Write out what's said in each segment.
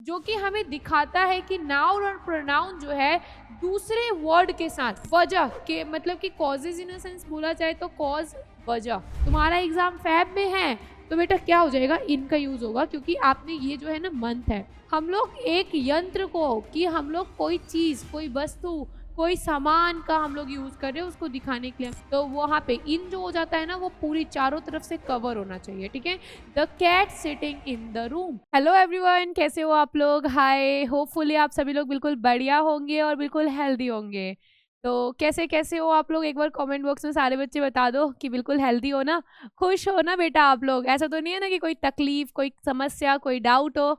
जो कि हमें दिखाता है कि नाउन और प्रोनाउन जो है दूसरे वर्ड के साथ वजह के, मतलब कि कॉजेज इन अ सेंस बोला जाए तो कॉज वजह। तुम्हारा एग्जाम फैब में है तो बेटा क्या हो जाएगा, इनका यूज होगा, क्योंकि आपने ये जो है ना मंथ है। हम लोग एक यंत्र को, कि हम लोग कोई चीज, कोई वस्तु, कोई सामान का हम लोग यूज कर रहे हैं उसको दिखाने के लिए, तो वहां पे इन जो हो जाता है ना वो पूरी चारों तरफ से कवर होना चाहिए। ठीक है, the cat sitting in the room. Hello everyone, कैसे हो आप लोग? हाय, होपफुली आप सभी लोग बिल्कुल बढ़िया होंगे और बिल्कुल हेल्दी होंगे। तो कैसे कैसे हो आप लोग, एक बार कमेंट बॉक्स में सारे बच्चे बता दो कि बिल्कुल हेल्दी हो ना, खुश हो ना बेटा आप लोग। ऐसा तो नहीं है ना कि कोई तकलीफ, कोई समस्या, कोई डाउट हो?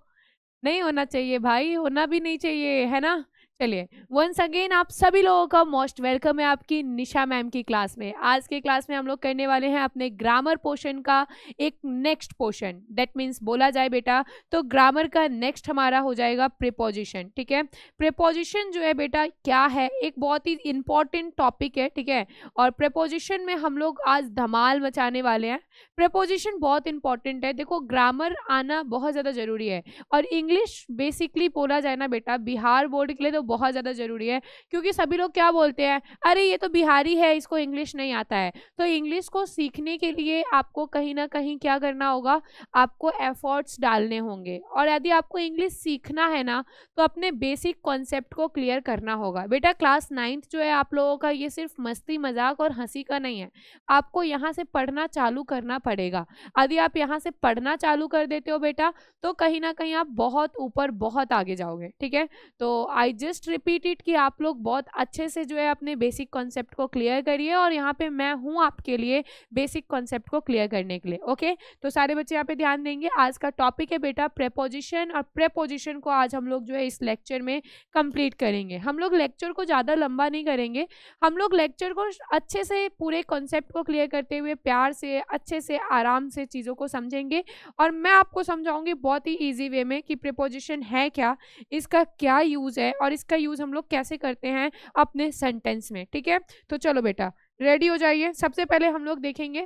नहीं होना चाहिए भाई, होना भी नहीं चाहिए, है ना। चलिए, वंस अगेन आप सभी लोगों का मोस्ट वेलकम है आपकी निशा मैम की क्लास में। आज के क्लास में हम लोग करने वाले हैं अपने ग्रामर पोर्शन का एक नेक्स्ट पोर्शन। दैट मीन्स बोला जाए बेटा तो ग्रामर का नेक्स्ट हमारा हो जाएगा प्रीपोजिशन। ठीक है, प्रीपोजिशन जो है बेटा क्या है, एक बहुत ही इंपॉर्टेंट टॉपिक है। ठीक है, और प्रीपोजिशन में हम लोग आज धमाल मचाने वाले हैं। प्रीपोजिशन बहुत इंपॉर्टेंट है। देखो, ग्रामर आना बहुत ज्यादा जरूरी है, और इंग्लिश बेसिकली बोला जाए ना बेटा बिहार बोर्ड के लिए तो बहुत ज्यादा जरूरी है, क्योंकि सभी लोग क्या बोलते हैं, अरे ये तो बिहारी है, इसको इंग्लिश नहीं आता है। तो इंग्लिश को सीखने के लिए आपको कहीं ना कहीं क्या करना होगा, आपको एफर्ट्स डालने होंगे। और यदि आपको इंग्लिश सीखना है ना तो अपने बेसिक कॉन्सेप्ट को क्लियर करना होगा। बेटा क्लास 9th जो है आप लोगों का, ये सिर्फ मस्ती मजाक और हंसी का नहीं है, आपको यहाँ से पढ़ना चालू करना पड़ेगा। यदि आप यहाँ से पढ़ना चालू कर देते हो बेटा तो कहीं ना कहीं आप बहुत ऊपर, बहुत आगे जाओगे। ठीक है, तो आई जस्ट रिपीट इट कि आप लोग बहुत अच्छे से जो है अपने बेसिक कॉन्सेप्ट को क्लियर करिए, और यहाँ पे मैं हूँ आपके लिए बेसिक कॉन्सेप्ट को क्लियर करने के लिए। ओके, तो सारे बच्चे यहाँ पे ध्यान देंगे। आज का टॉपिक है बेटा प्रेपोजिशन, और प्रेपोजिशन को आज हम लोग जो है इस लेक्चर में कंप्लीट करेंगे। हम लोग लेक्चर को ज़्यादा लंबा नहीं करेंगे, हम लोग लेक्चर को अच्छे से पूरे कॉन्सेप्ट को क्लियर करते हुए प्यार से, अच्छे से, आराम से चीज़ों को समझेंगे, और मैं आपको समझाऊंगी बहुत ही ईजी वे में कि प्रीपोजिशन है क्या, इसका क्या यूज है, और इसका यूज हम लोग कैसे करते हैं अपने सेंटेंस में। ठीक है, तो चलो बेटा रेडी हो जाइए। सबसे पहले हम लोग देखेंगे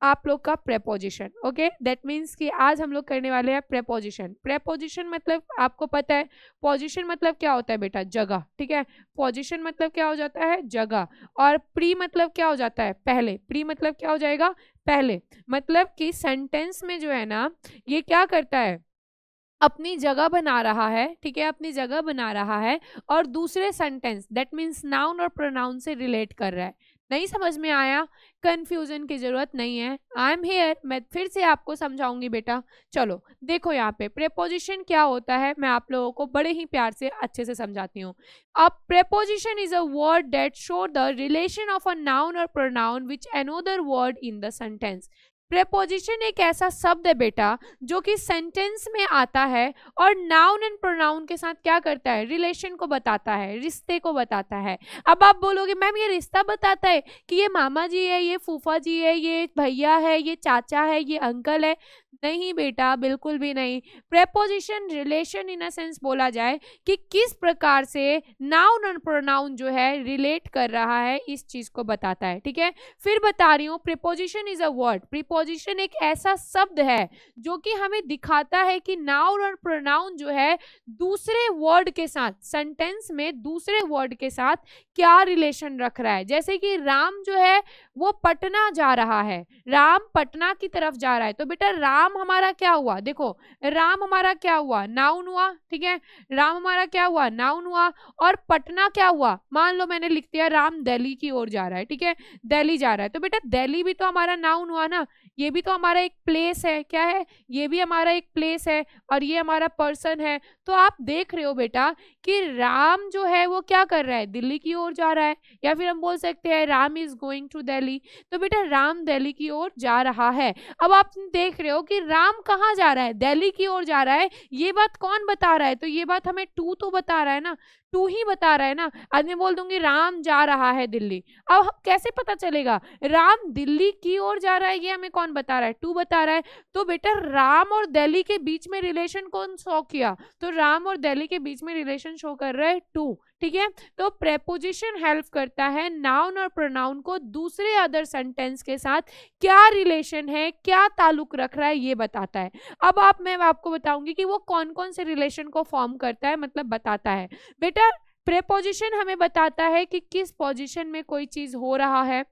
आप लोग का प्रेपोजिशन। ओके, दैट मीन्स कि आज हम लोग करने वाले हैं प्रेपोजिशन। प्रेपोजिशन मतलब आपको पता है, पोजिशन मतलब क्या होता है बेटा, जगह। ठीक है, पोजिशन मतलब क्या हो जाता है, जगह। और प्री मतलब क्या हो जाता है, पहले। प्री मतलब क्या हो जाएगा, पहले। मतलब कि सेंटेंस में जो है ना ये क्या करता है, अपनी जगह बना रहा है। ठीक है, अपनी जगह बना रहा है, और दूसरे सेंटेंस दैट मीन्स नाउन और प्रोनाउन से रिलेट कर रहा है। नहीं समझ में आया, कंफ्यूजन की जरूरत नहीं है, आई एम हियर, मैं फिर से आपको समझाऊंगी बेटा। चलो देखो यहाँ पे प्रेपोजिशन क्या होता है, मैं आप लोगों को बड़े ही प्यार से अच्छे से समझाती हूँ। अब preposition is a word that show the relation of a noun और pronoun which another word in the sentence. Preposition एक ऐसा शब्द है बेटा जो कि सेंटेंस में आता है और नाउन एंड प्रोनाउन के साथ क्या करता है, रिलेशन को बताता है, रिश्ते को बताता है। अब आप बोलोगे मैम ये रिश्ता बताता है कि ये मामा जी है, ये फूफा जी है, ये भैया है, ये चाचा है, ये अंकल है? नहीं बेटा, बिल्कुल भी नहीं। Preposition relation in a sense बोला जाए कि किस प्रकार से नाउन और प्रोनाउन जो है रिलेट कर रहा है, इस चीज को बताता है। ठीक है, फिर बता रही हूँ, preposition is a word. Preposition एक ऐसा शब्द है जो कि हमें दिखाता है कि नाउन और प्रोनाउन जो है दूसरे वर्ड के साथ, सेंटेंस में दूसरे वर्ड के साथ क्या रिलेशन रख रहा है। जैसे कि राम जो है वो पटना जा रहा है, राम पटना की तरफ जा रहा है, तो बेटा राम हमारा क्या हुआ, देखो राम हमारा क्या हुआ, नाउन हुआ। ठीक है, राम हमारा क्या हुआ, नाउन हुआ। और पटना क्या हुआ, मान लो मैंने लिख दिया राम दिल्ली की ओर जा रहा है। ठीक है, दिल्ली जा रहा है, तो बेटा दिल्ली भी तो हमारा नाउन हुआ ना, ये भी तो हमारा एक प्लेस है। क्या है, ये भी हमारा एक प्लेस है, और ये हमारा पर्सन है। तो आप देख रहे हो बेटा कि राम जो है वो क्या कर रहा है, दिल्ली की ओर जा रहा है, या फिर हम बोल सकते हैं Ram is going to Delhi. तो बेटा राम दिल्ली की ओर जा रहा है। अब आप देख रहे हो कि राम कहाँ जा रहा है, दिल्ली की ओर जा रहा है। ये बात कौन बता रहा है, तो ये बात हमें टू तो बता रहा है ना, टू ही बता रहा है ना। आज मैं बोल दूंगी राम जा रहा है दिल्ली, अब कैसे पता चलेगा राम दिल्ली की ओर जा रहा है, ये हमें कौन बता रहा है, टू बता रहा है। तो बेटा राम और दिल्ली के बीच में रिलेशन कौन शो किया, तो राम और दिल्ली के बीच में रिलेशन शो कर रहा है टू। ठीक है। तो प्रेपोजिशन हेल्प करता है नाउन और प्रोनाउन को दूसरे अदर सेंटेंस के साथ क्या रिलेशन है, क्या ताल्लुक रख रहा है, ये बताता है। अब मैं आपको बताऊंगी कि वो कौन कौन से रिलेशन को फॉर्म करता है, मतलब बताता है। बेटा प्रेपोजिशन हमें बताता है कि किस पोजीशन में कोई चीज हो रहा है,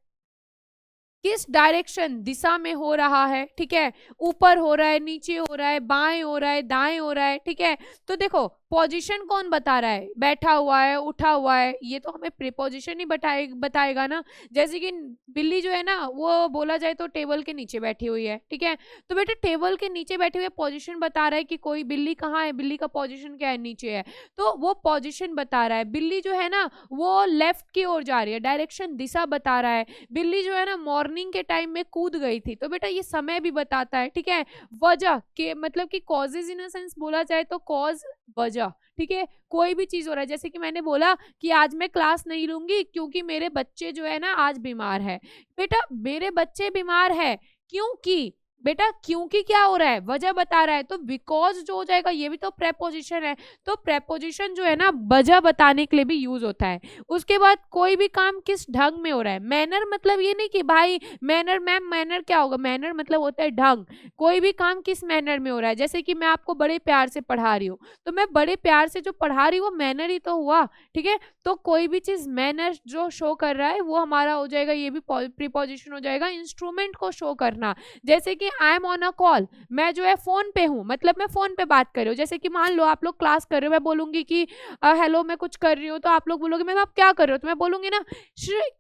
किस डायरेक्शन दिशा में हो रहा है, ठीक है, ऊपर हो रहा है, नीचे हो रहा है, बाएं हो रहा है, दाएं हो रहा है, ठीक है। तो देखो पोजीशन कौन बता रहा है, बैठा हुआ है, उठा हुआ है, ये तो हमें प्रीपोजिशन ही बताएगा ना। जैसे कि बिल्ली जो है ना, वो बोला जाए तो टेबल के नीचे बैठी हुई है, ठीक है। तो बेटा टेबल के नीचे बैठे हुए पोजीशन बता रहा है कि कोई बिल्ली कहाँ है, बिल्ली का पोजीशन क्या है, नीचे है, तो वो पोजीशन बता रहा है। बिल्ली जो है ना वो लेफ्ट की ओर जा रही है, डायरेक्शन दिशा बता रहा है। बिल्ली जो है ना मॉर्निंग के टाइम में कूद गई थी, तो बेटा ये समय भी बताता है, ठीक है। वजह के मतलब कि कॉजेज इन अ सेंस बोला जाए तो कॉज वजह, ठीक है। कोई भी चीज हो रहा है, जैसे कि मैंने बोला कि आज मैं क्लास नहीं लूंगी क्योंकि मेरे बच्चे जो है ना आज बीमार है। बेटा मेरे बच्चे बीमार है क्योंकि, बेटा क्योंकि क्या हो रहा है, वजह बता रहा है, तो बिकॉज जो हो जाएगा ये भी तो प्रेपोजिशन है। तो प्रेपोजिशन जो है ना वजह बताने के लिए भी यूज होता है। उसके बाद कोई भी काम किस ढंग में हो रहा है, मैनर मतलब ये नहीं कि भाई मैनर, मैम मैनर क्या होगा, मैनर मतलब होता है ढंग। कोई भी काम किस मैनर में हो रहा है, जैसे कि मैं आपको बड़े प्यार से पढ़ा रही हूँ, तो मैं बड़े प्यार से जो पढ़ा रही हूँ वो मैनर ही तो हुआ, ठीक है। तो कोई भी चीज मैनर जो शो कर रहा है वो हमारा हो जाएगा, ये भी प्रीपोजिशन हो जाएगा। इंस्ट्रूमेंट को शो करना, जैसे कि I M on a call, मैं जो है फोन पे हूँ, मतलब मैं फोन पे बात कर रही हूँ। जैसे कि मान लो आप लोग क्लास कर रहे हो, मैं बोलूंगी कि हेलो मैं कुछ कर रही हूँ, तो आप लोग बोलोगे मैम आप क्या कर रहे हो, तो मैं बोलूंगी ना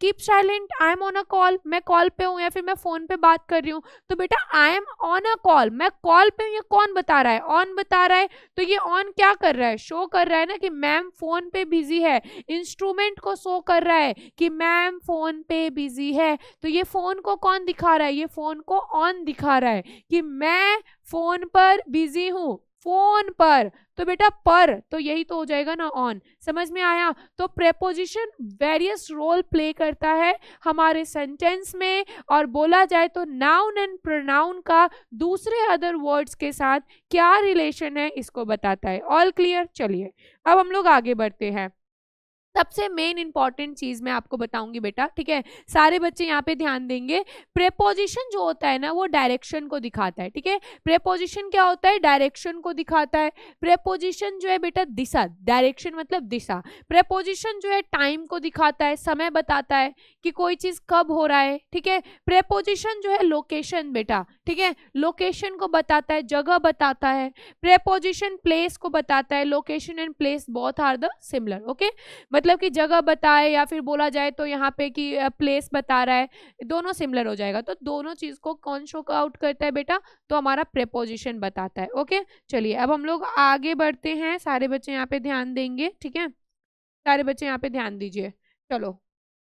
keep silent, I am on a call, मैं कॉल पे हूँ या फिर मैं फोन पे बात कर रही हूँ। तो बेटा I am on a call, मैं कॉल पे हूँ, ये कौन बता रहा है, ऑन बता रहा है। तो ये ऑन क्या कर रहा है, शो कर रहा है ना कि मैम फोन पे बिजी है। इंस्ट्रूमेंट को शो कर रहा है कि मैम फोन पे बिजी है। तो ये फोन को कौन दिखा रहा है, ये फोन को ऑन दिखा रहा है कि मैं फोन पर बिजी हूं, फोन पर। तो बेटा पर तो यही तो हो जाएगा ना ऑन, समझ में आया। तो प्रेपोजिशन वेरियस रोल प्ले करता है हमारे सेंटेंस में, और बोला जाए तो नाउन एंड प्रोनाउन का दूसरे अदर वर्ड्स के साथ क्या रिलेशन है इसको बताता है। ऑल क्लियर, चलिए अब हम लोग आगे बढ़ते हैं। सबसे मेन इंपॉर्टेंट चीज मैं आपको बताऊंगी बेटा, ठीक है, सारे बच्चे यहाँ पे ध्यान देंगे। प्रेपोजिशन जो होता है ना वो डायरेक्शन को दिखाता है, ठीक है। प्रेपोजिशन क्या होता है, डायरेक्शन को दिखाता है। प्रेपोजिशन जो है बेटा दिशा, डायरेक्शन मतलब दिशा। प्रेपोजिशन जो है टाइम को दिखाता है, समय बताता है कि कोई चीज कब हो रहा है, ठीक है। प्रेपोजिशन जो है लोकेशन बेटा, ठीक है, लोकेशन को बताता है, जगह बताता है। प्रेपोजिशन प्लेस को बताता है, location and place both are the similar, okay. मतलब कि जगह बताए या फिर बोला जाए तो यहाँ पे कि प्लेस बता रहा है, दोनों सिमिलर हो जाएगा। तो दोनों चीज को कौन शो आउट करता है बेटा, तो हमारा प्रेपोजिशन बताता है, ओके। चलिए अब हम लोग आगे बढ़ते हैं, सारे बच्चे यहाँ पे ध्यान देंगे, ठीक है, सारे बच्चे यहाँ पे ध्यान दीजिए। चलो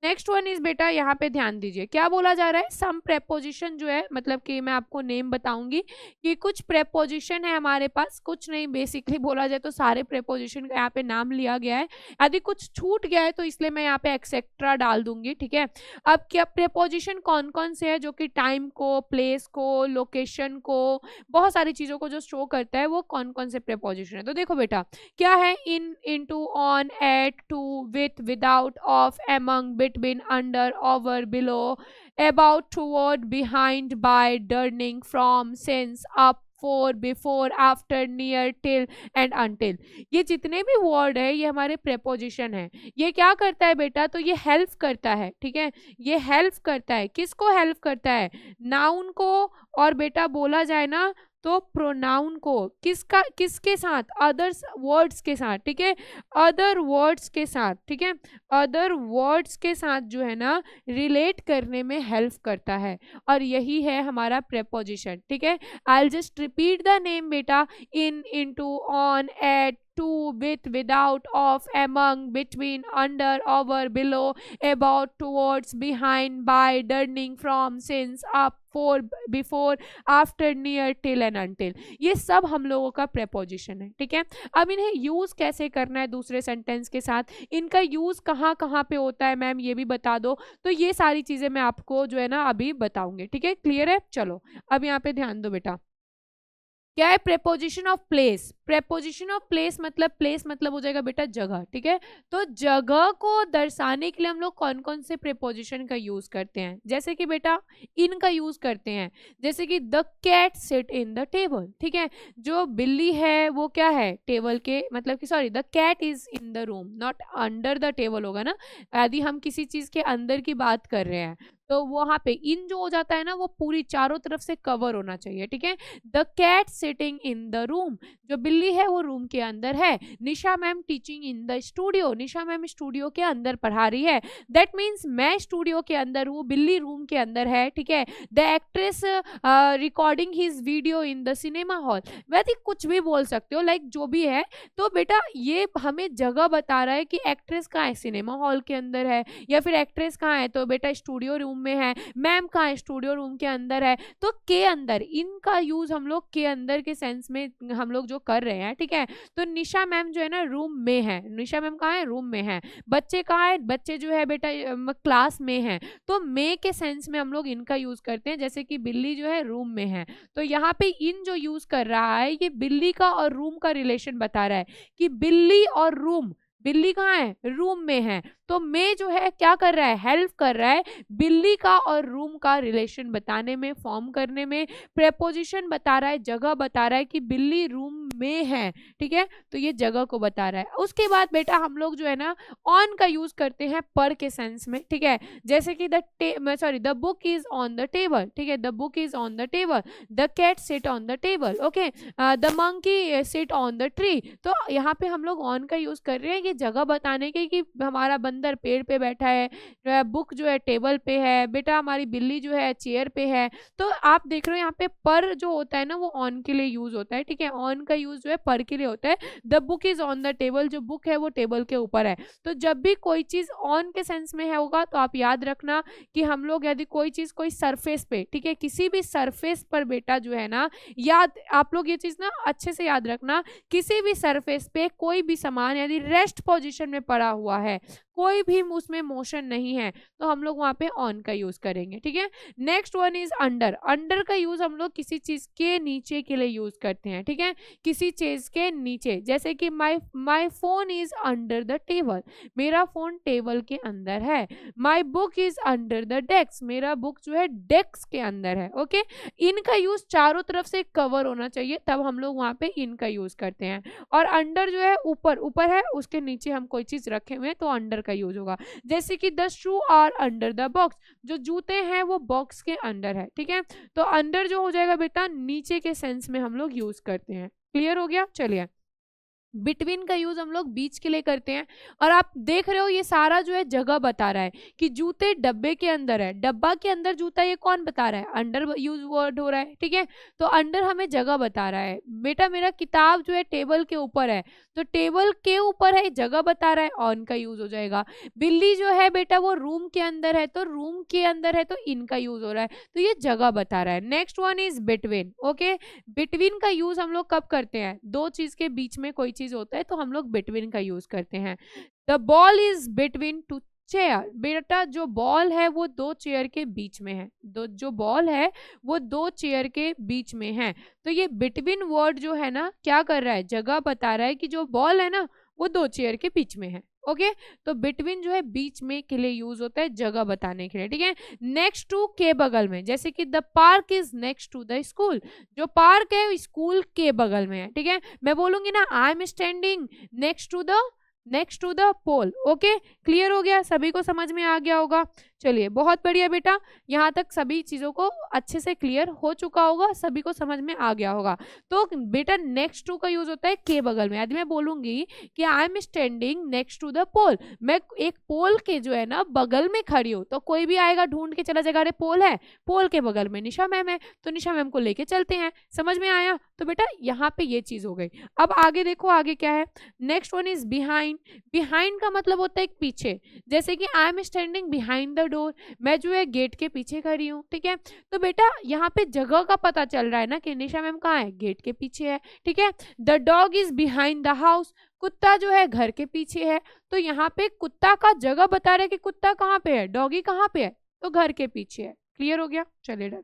नेक्स्ट वन इज बेटा, यहाँ पे ध्यान दीजिए क्या बोला जा रहा है। सम प्रेपोजिशन जो है, मतलब कि मैं आपको नेम बताऊंगी कि कुछ प्रेपोजिशन है हमारे पास, कुछ नहीं, बेसिकली बोला जाए तो सारे प्रेपोजिशन का यहाँ पे नाम लिया गया है। यदि कुछ छूट गया है तो इसलिए मैं यहाँ पे एक्सेट्रा डाल दूंगी, ठीक है। अब क्या प्रेपोजिशन कौन कौन से है जो कि टाइम को, प्लेस को, लोकेशन को, बहुत सारी चीजों को जो शो करता है, वो कौन कौन से प्रेपोजिशन है। तो देखो बेटा क्या है, in, into, on, at, to, with, without, of, among, between, under, over, below, about, toward, behind, by, during, from, since, up, for, before, after, near, till and until। ये जितने भी वर्ड है ये हमारे प्रेपोजिशन है। ये क्या करता है बेटा, तो ये हेल्प करता है, ठीक है, ये हेल्प करता है, किसको हेल्प करता है, नाउन को, और बेटा बोला जाए ना तो प्रोनाउन को, किसका, किसके साथ, अदर वर्ड्स के साथ, ठीक है, अदर वर्ड्स के साथ, ठीक है, अदर वर्ड्स के साथ जो है ना रिलेट करने में हेल्प करता है, और यही है हमारा प्रेपोजिशन, ठीक है। I just repeat the name बेटा, in, into, on, at, to, with, without, of, among, between, under, over, below, about, towards, behind, by, during, from, since, up, for, before, after, near, till and until। ये सब हम लोगों का preposition है, ठीक है। अब इन्हें यूज कैसे करना है दूसरे सेंटेंस के साथ, इनका यूज कहाँ कहाँ पे होता है मैम ये भी बता दो। तो ये सारी चीजें मैं आपको जो है ना अभी बताऊंगी, ठीक है, क्लियर है। चलो अब यहाँ पे ध्यान दो बेटा, क्या है preposition of place. Preposition of place मतलब हो जाएगा बेटा जगह, ठीक है। तो जगह को दर्शाने के लिए हम लोग कौन कौन से प्रेपोजिशन का यूज करते हैं, जैसे कि बेटा इन का यूज करते हैं, जैसे कि the cat sit in the table, ठीक है। जो बिल्ली है वो क्या है, टेबल के, मतलब कि sorry, the cat is in the room, not under the table होगा ना, यदि हम किसी चीज के अंदर की बात कर रहे हैं तो वहां पे इन जो हो जाता है ना वो पूरी चारों तरफ से कवर होना चाहिए, ठीक है। The cat sitting in the room, जो बिल्ली है वो रूम के अंदर है। Nisha ma'am teaching in the studio, Nisha ma'am studio के अंदर पढ़ा रही है। दैट मीन्स मैं स्टूडियो के अंदर हूँ, बिल्ली रूम के अंदर है, ठीक है। The actress recording his video in the cinema hall, वैसे कुछ भी बोल सकते हो, लाइक जो भी है। तो बेटा ये हमें जगह बता रहा है कि एक्ट्रेस कहाँ है, सिनेमा हॉल के अंदर है, या फिर एक्ट्रेस कहाँ है, तो बेटा स्टूडियो रूम में है। मैम कहाँ है, स्टूडियो रूम के अंदर है। तो के अंदर, इनका यूज हम लोग के अंदर के सेंस में हम लोग जो कर रहे हैं, ठीक है। तो निशा मैम जो है ना रूम में है, निशा मैम कहाँ है, रूम में है। बच्चे कहाँ है, बच्चे जो है बेटा क्लास में है। तो में के सेंस में हम लोग इनका यूज करते हैं, जैसे कि बिल्ली जो है रूम में है, तो यहाँ पे इन जो यूज कर रहा है ये बिल्ली का और रूम का रिलेशन बता रहा है कि बिल्ली और रूम, बिल्ली कहाँ है, रूम में है। तो में जो है क्या कर रहा है, हेल्प कर रहा है बिल्ली का और रूम का रिलेशन बताने में, फॉर्म करने में। प्रेपोजिशन बता रहा है, जगह बता रहा है कि बिल्ली रूम में है, ठीक है। तो ये जगह को बता रहा है। उसके बाद बेटा हम लोग जो है ना ऑन का यूज करते हैं पर के सेंस में, ठीक है। जैसे कि the book is on the table, ठीक है, the book is on the table, the cat sit on the table, okay, the monkey sit on the tree. तो यहाँ पे हम लोग ऑन का यूज कर रहे हैं ये जगह बताने के कि हमारा बंदर पेड़ पे बैठा है, बुक जो है टेबल पे है, बेटा हमारी बिल्ली जो है चेयर पे है। तो आप देख रहे हो यहाँ पे पर जो होता है ना वो ऑन के लिए यूज होता है, ठीक है। ऑन का यूज जो है पर के लिए होता है। The book is on the table, जो बुक है वो टेबल के ऊपर है। तो जब भी कोई चीज ऑन के सेंस में है होगा तो आप याद रखना कि हम लोग यदि कोई चीज कोई सरफेस पे, ठीक है, किसी भी सरफेस पर बेटा जो है ना, याद आप लोग ये चीज ना अच्छे से याद रखना, किसी भी सरफेस पे कोई भी सामान यदि रेस्ट पोजीशन में पड़ा हुआ है, कोई भी उसमें मोशन नहीं है, तो हम लोग वहां पे ऑन का यूज करेंगे, ठीक है। Next one is under, under का यूज हम लोग किसी चीज के नीचे के लिए यूज करते हैं, ठीक है, किसी चीज के नीचे। जैसे कि my phone is under the table, मेरा फोन टेबल के अंदर है। My book is under the desk, मेरा बुक जो है डेस्क के अंदर है, ओके। इनका यूज चारों तरफ से कवर होना चाहिए, तब हम लोग वहां पे इनका यूज करते हैं। और अंडर जो है ऊपर, ऊपर है उसके नीचे हम कोई चीज रखे हुए हैं तो अंडर का यूज होगा। जैसे कि the shoe are under the box, जो जूते हैं वो बॉक्स के अंदर है, ठीक है। तो अंडर जो हो जाएगा बेटा नीचे के सेंस में हम लोग यूज करते हैं। क्लियर हो गया, चलिए। बिटवीन का यूज हम लोग बीच के लिए करते हैं। और आप देख रहे हो ये सारा जो है जगह बता रहा है कि जूते डब्बे के अंदर है, डब्बा के अंदर जूता, ये कौन बता रहा है, अंडर यूज वर्ड हो रहा है, ठीक है। तो अंडर हमें जगह बता रहा है। बेटा मेरा किताब जो है टेबल के ऊपर है, तो टेबल के ऊपर है, जगह बता रहा है, ऑन का यूज हो जाएगा। बिल्ली जो है बेटा वो रूम के अंदर है, तो रूम के अंदर है तो इनका यूज हो रहा है, तो ये जगह बता रहा है। Next one is between, okay. Between का यूज हम लोग कब करते हैं, दो चीज के बीच में कोई चीज होता है तो हम लोग बिटवीन का यूज करते हैं। The ball is between to cheer, बेटा जो बॉल है वो दो चेयर के बीच में है, जो बॉल है वो दो चेयर के बीच में है। तो ये बिटवीन वर्ड जो है ना क्या कर रहा है, जगह बता रहा है कि जो बॉल है ना वो दो चेयर के बीच में है, ओके। तो बिटवीन जो है बीच में के लिए यूज होता है, जगह बताने के लिए, ठीक है। नेक्स्ट टू के बगल में, जैसे कि the park is next to the school, जो पार्क है स्कूल के बगल में है, ठीक है। मैं बोलूंगी ना I am standing next to the pole, okay. Clear हो गया, सभी को समझ में आ गया होगा। चलिए बहुत बढ़िया बेटा, यहाँ तक सभी चीजों को अच्छे से क्लियर हो चुका होगा, सभी को समझ में आ गया होगा। तो बेटा नेक्स्ट टू का यूज होता है के बगल में। यदि मैं बोलूंगी कि I am standing next to the pole, मैं एक पोल के जो है ना बगल में खड़ी हूँ, तो कोई भी आएगा ढूंढ के चला जाएगा, अरे पोल है, पोल के बगल में निशा मैम है, तो निशा मैम को लेके चलते हैं। समझ में आया? तो बेटा यहाँ पे ये चीज हो गई। अब आगे देखो, आगे क्या है। Next one is behind, behind का मतलब होता है पीछे। जैसे कि I am standing behind the door, मैं जो है गेट के पीछे खड़ी हूँ, ठीक है। तो बेटा यहाँ पे जगह का पता चल रहा है ना कि निशा मैम कहाँ है, गेट के पीछे है, ठीक है। The dog is behind the house, कुत्ता जो है घर के पीछे है। तो यहाँ पे कुत्ता का जगह बता रहा है कि कुत्ता कहाँ पे है, डॉगी कहाँ पे है, तो घर के पीछे है। क्लियर हो गया, चलिए डन।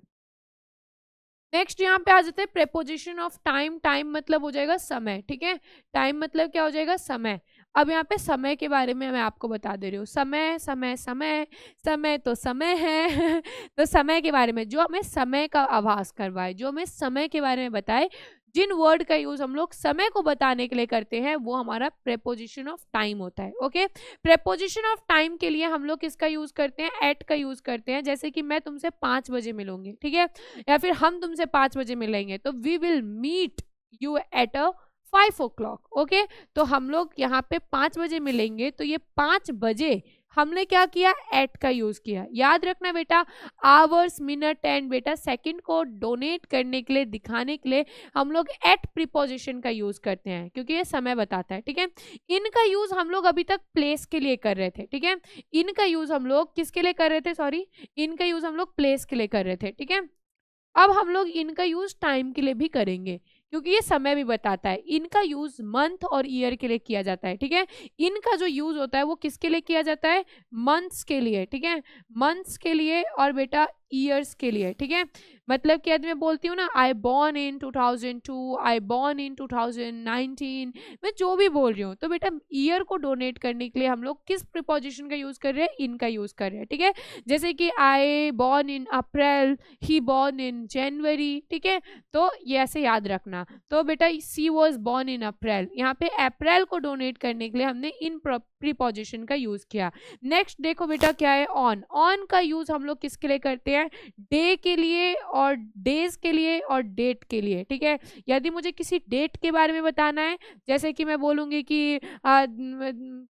नेक्स्ट यहाँ पे आ जाते हैं प्रेपोजिशन ऑफ टाइम। टाइम मतलब हो जाएगा समय, ठीक है। टाइम मतलब क्या हो जाएगा, समय। अब यहाँ पे समय के बारे में मैं आपको बता दे रही हूँ। समय समय समय समय तो समय है तो समय के बारे में जो हमें समय का आभास करवाए, जो हमें समय के बारे में बताए, जिन वर्ड का यूज हम लोग समय को बताने के लिए करते हैं, वो हमारा प्रेपोजिशन ऑफ टाइम होता है। ओके, प्रेपोजिशन ऑफ टाइम के लिए हम लोग किसका यूज करते हैं, एट का यूज करते हैं। जैसे कि मैं तुमसे 5 बजे मिलूंगी, ठीक है, या फिर हम तुमसे 5 बजे मिलेंगे, तो we will meet you at a 5 o'clock। Okay, तो हम लोग यहाँ पे 5 बजे मिलेंगे, तो ये 5 बजे हमने क्या किया, एट का यूज किया। याद रखना बेटा, आवर्स, मिनट एंड बेटा सेकंड को डोनेट करने के लिए, दिखाने के लिए हम लोग एट प्रीपोजिशन का यूज करते हैं, क्योंकि ये समय बताता है, ठीक है। इनका यूज हम लोग अभी तक प्लेस के लिए कर रहे थे, ठीक है। इनका यूज हम लोग किसके लिए कर रहे थे, सॉरी, इनका यूज हम लोग प्लेस के लिए कर रहे थे, ठीक है। अब हम लोग इनका यूज टाइम के लिए भी करेंगे, क्योंकि ये समय भी बताता है। इनका यूज मंथ और ईयर के लिए किया जाता है, ठीक है। इनका जो यूज होता है वो किसके लिए किया जाता है, मंथ्स के लिए, ठीक है, मंथ्स के लिए और बेटा ईयर्स के लिए, ठीक है। मतलब कि यदि मैं बोलती हूँ ना, I born in 2002, I born in 2019, मैं जो भी बोल रही हूँ, तो बेटा ईयर को डोनेट करने के लिए हम लोग किस प्रीपोजिशन का यूज कर रहे हैं, इनका यूज कर रहे हैं, ठीक है। जैसे कि I born in April, he born in जनवरी, ठीक है। तो ये ऐसे याद रखना। तो बेटा सी वॉज बॉर्न इन अप्रैल, यहाँ पे अप्रैल को डोनेट करने के लिए हमने इन प्रीपोजिशन का यूज किया। नेक्स्ट देखो बेटा क्या है, ऑन। ऑन का यूज हम लोग किसके लिए करते हैं, डे के लिए और डेज के लिए और डेट के लिए, ठीक है। यदि मुझे किसी डेट के बारे में बताना है, जैसे कि मैं बोलूंगी कि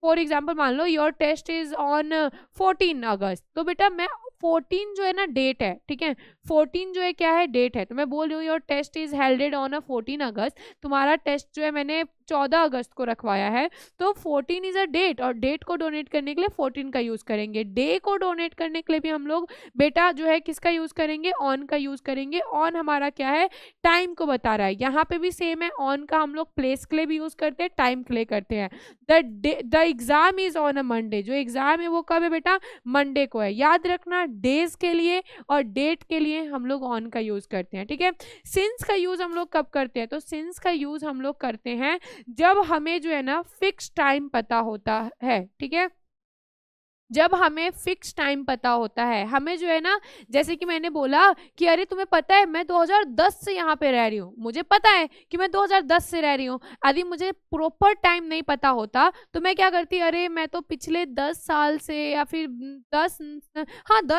फॉर एग्जाम्पल मान लो योर टेस्ट इज ऑन 14 अगस्त, तो बेटा मैं 14 जो है ना डेट है, ठीक है, 14 जो है क्या है, डेट है। तो मैं बोल रही हूँ your test is helded on a 14 अगस्त, तुम्हारा टेस्ट जो है मैंने 14 अगस्त को रखवाया है, तो 14 इज अ डेट, और डेट को डोनेट करने के लिए 14 का यूज करेंगे। डे को डोनेट करने के लिए भी हम लोग बेटा जो है किसका यूज करेंगे, ऑन का यूज करेंगे। ऑन हमारा क्या है, टाइम को बता रहा है। यहाँ पे भी सेम है, ऑन का हम लोग प्लेस के लिए भी यूज करते हैं, टाइम के लिए करते हैं। The exam is on a Monday, जो एग्जाम है वो कब है बेटा, मंडे को है। याद रखना, डेज के लिए और डेट के लिए हम लोग ऑन का यूज करते हैं, ठीक है। सिंस का यूज हम लोग कब करते हैं, तो सिंस का यूज हम लोग करते हैं जब हमें जो है ना फिक्स टाइम पता होता है, ठीक है। जब हमें फिक्स टाइम पता होता है, हमें जो है ना, जैसे कि मैंने बोला कि अरे तुम्हें पता है मैं 2010 से यहाँ पे रह रही हूँ, मुझे पता है कि मैं 2010 से रह रही हूँ। यदि मुझे प्रॉपर टाइम नहीं पता होता तो मैं क्या करती, अरे मैं तो पिछले 10 साल से या फिर 10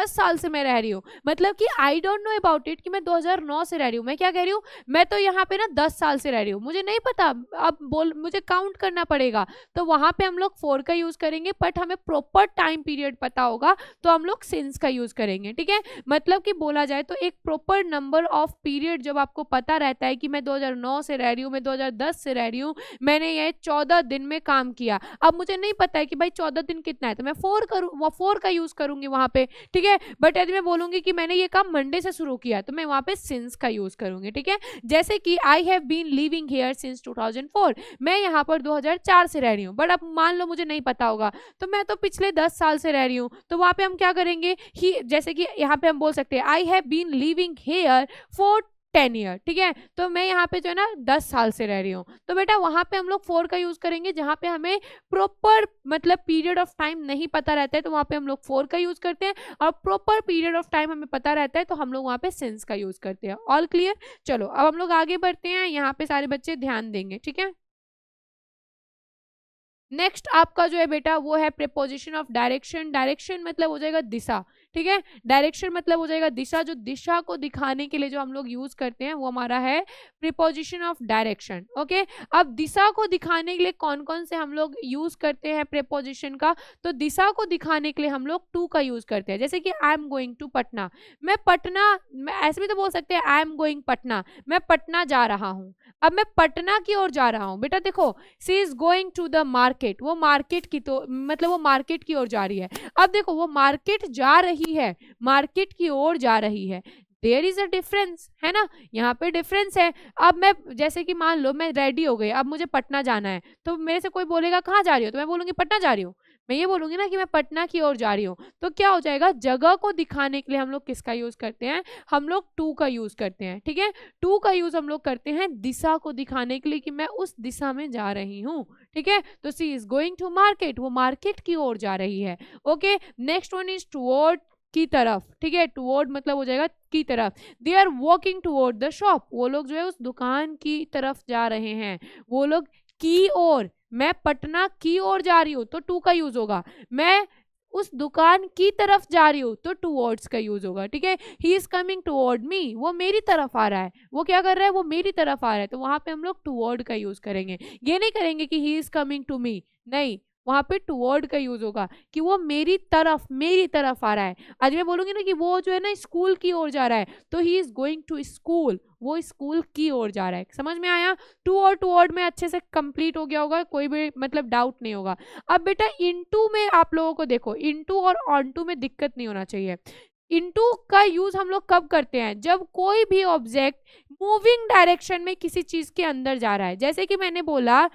साल से मैं रह रही हूँ, मतलब कि आई डोंट नो अबाउट इट कि मैं 2009 से रह रही हूँ। मैं क्या कह रही हूँ, मैं तो यहाँ पे ना 10 साल से रह रही हूँ, मुझे नहीं पता, अब बोल मुझे काउंट करना पड़ेगा। तो वहां पे हम लोग फॉर का यूज करेंगे, बट हमें प्रॉपर टाइम पीरियड पता होगा तो हम लोग सिंस का यूज करेंगे, ठीक है। मतलब कि बोला जाए तो एक प्रॉपर नंबर ऑफ पीरियड जब आपको पता रहता है कि मैं 2009 से रह रही हूँ, मैं 2010 से रह रही हूँ, मैंने ये 14 दिन में काम किया। अब मुझे नहीं पता है कि भाई 14 दिन कितना है, तो मैं 4 का यूज करूंगी वहां पे, ठीक है। बट यदि मैं बोलूंगी कि मैंने ये काम मंडे से शुरू किया, तो मैं वहां पे सिंस का यूज करूंगी, ठीक है। जैसे कि I have been living here since 2004, मैं यहाँ पर 2004 से रह रही हूँ, बट अब मान लो मुझे नहीं पता होगा, तो मैं तो पिछले 10 साल से रह रही हूँ, तो वहां पे हम क्या करेंगे, ही, जैसे कि यहाँ पे हम बोल सकते हैं I have been living here for 10 year, ठीक है। तो मैं यहाँ पे जो है ना 10 साल से रह रही हूँ, तो बेटा वहां पे हम लोग 4 का यूज करेंगे। जहां पे हमें प्रॉपर मतलब पीरियड ऑफ टाइम नहीं पता रहता है, तो वहां पे हम लोग 4 का यूज करते हैं, और प्रॉपर पीरियड ऑफ टाइम हमें पता रहता है तो हम लोग वहां पे सिंस का यूज करते हैं। All clear? चलो अब हम लोग आगे बढ़ते हैं, यहाँ पे सारे बच्चे ध्यान देंगे, ठीक है। नेक्स्ट आपका जो है बेटा वो है प्रीपोजिशन ऑफ डायरेक्शन। डायरेक्शन मतलब हो जाएगा दिशा, ठीक है। डायरेक्शन मतलब हो जाएगा दिशा। जो दिशा को दिखाने के लिए जो हम लोग यूज करते हैं वो हमारा है प्रीपोजिशन ऑफ डायरेक्शन। ओके, अब दिशा को दिखाने के लिए कौन कौन से हम लोग यूज करते हैं प्रीपोजिशन का, तो दिशा को दिखाने के लिए हम लोग टू का यूज करते हैं। जैसे कि I am going to Patna, मैं पटना, मैं ऐसे भी तो बोल सकते हैं आई एम गोइंग पटना, मैं पटना जा रहा हूँ। अब मैं पटना की ओर जा रहा हूँ, बेटा देखो she is going to the market, वो मार्केट की, तो मतलब वो मार्केट की ओर जा रही है। अब देखो वो मार्केट जा रही है, मार्केट की ओर जा रही है, देयर इज अ डिफरेंस, है ना, यहाँ पे डिफरेंस है। अब मैं जैसे कि मान लो मैं रेडी हो गई, अब मुझे पटना जाना है, तो मेरे से कोई बोलेगा कहाँ जा रही हो, तो मैं बोलूंगी पटना जा रही हूँ। मैं ये बोलूंगी ना कि मैं पटना की ओर जा रही हूँ, तो क्या हो जाएगा, जगह को दिखाने के लिए हम लोग किसका यूज करते हैं, हम लोग टू का यूज करते हैं। ठीक है, टू का यूज हम लोग करते हैं दिशा को दिखाने के लिए कि मैं उस दिशा में जा रही हूँ। ठीक है, तो सी इज गोइंग टू मार्केट, वो मार्केट की ओर जा रही है। Okay, next one is toward, की तरफ। ठीक है, टुवर्ड मतलब हो जाएगा की तरफ। They are walking toward the shop, वो लोग जो है उस दुकान की तरफ जा रहे हैं। वो लोग की ओर, मैं पटना की ओर जा रही हूँ तो टू का यूज होगा। मैं उस दुकान की तरफ जा रही हूँ तो टुवर्ड्स का यूज होगा। ठीक है, ही इज कमिंग टुवर्ड मी, वो मेरी तरफ आ रहा है। वो क्या कर रहा है, वो मेरी तरफ आ रहा है, तो वहां पे हम लोग टुवर्ड का यूज करेंगे। ये नहीं करेंगे कि he is coming to me, नहीं, वहां पे टुवर्ड का यूज होगा कि वो मेरी तरफ आ रहा है। आज मैं बोलूंगी ना कि वो जो है ना स्कूल की ओर जा रहा है, तो he is going to school, वो स्कूल की ओर जा रहा है। समझ में आया, टू और टुवर्ड में अच्छे से कंप्लीट हो गया होगा, कोई भी मतलब डाउट नहीं होगा। अब बेटा इनटू में आप लोगों को देखो, इनटू और ऑनटू में दिक्कत नहीं होना चाहिए। इनटू का यूज हम लोग कब करते हैं, जब कोई भी ऑब्जेक्ट मूविंग डायरेक्शन में किसी चीज के अंदर जा रहा है। जैसे कि मैंने बोला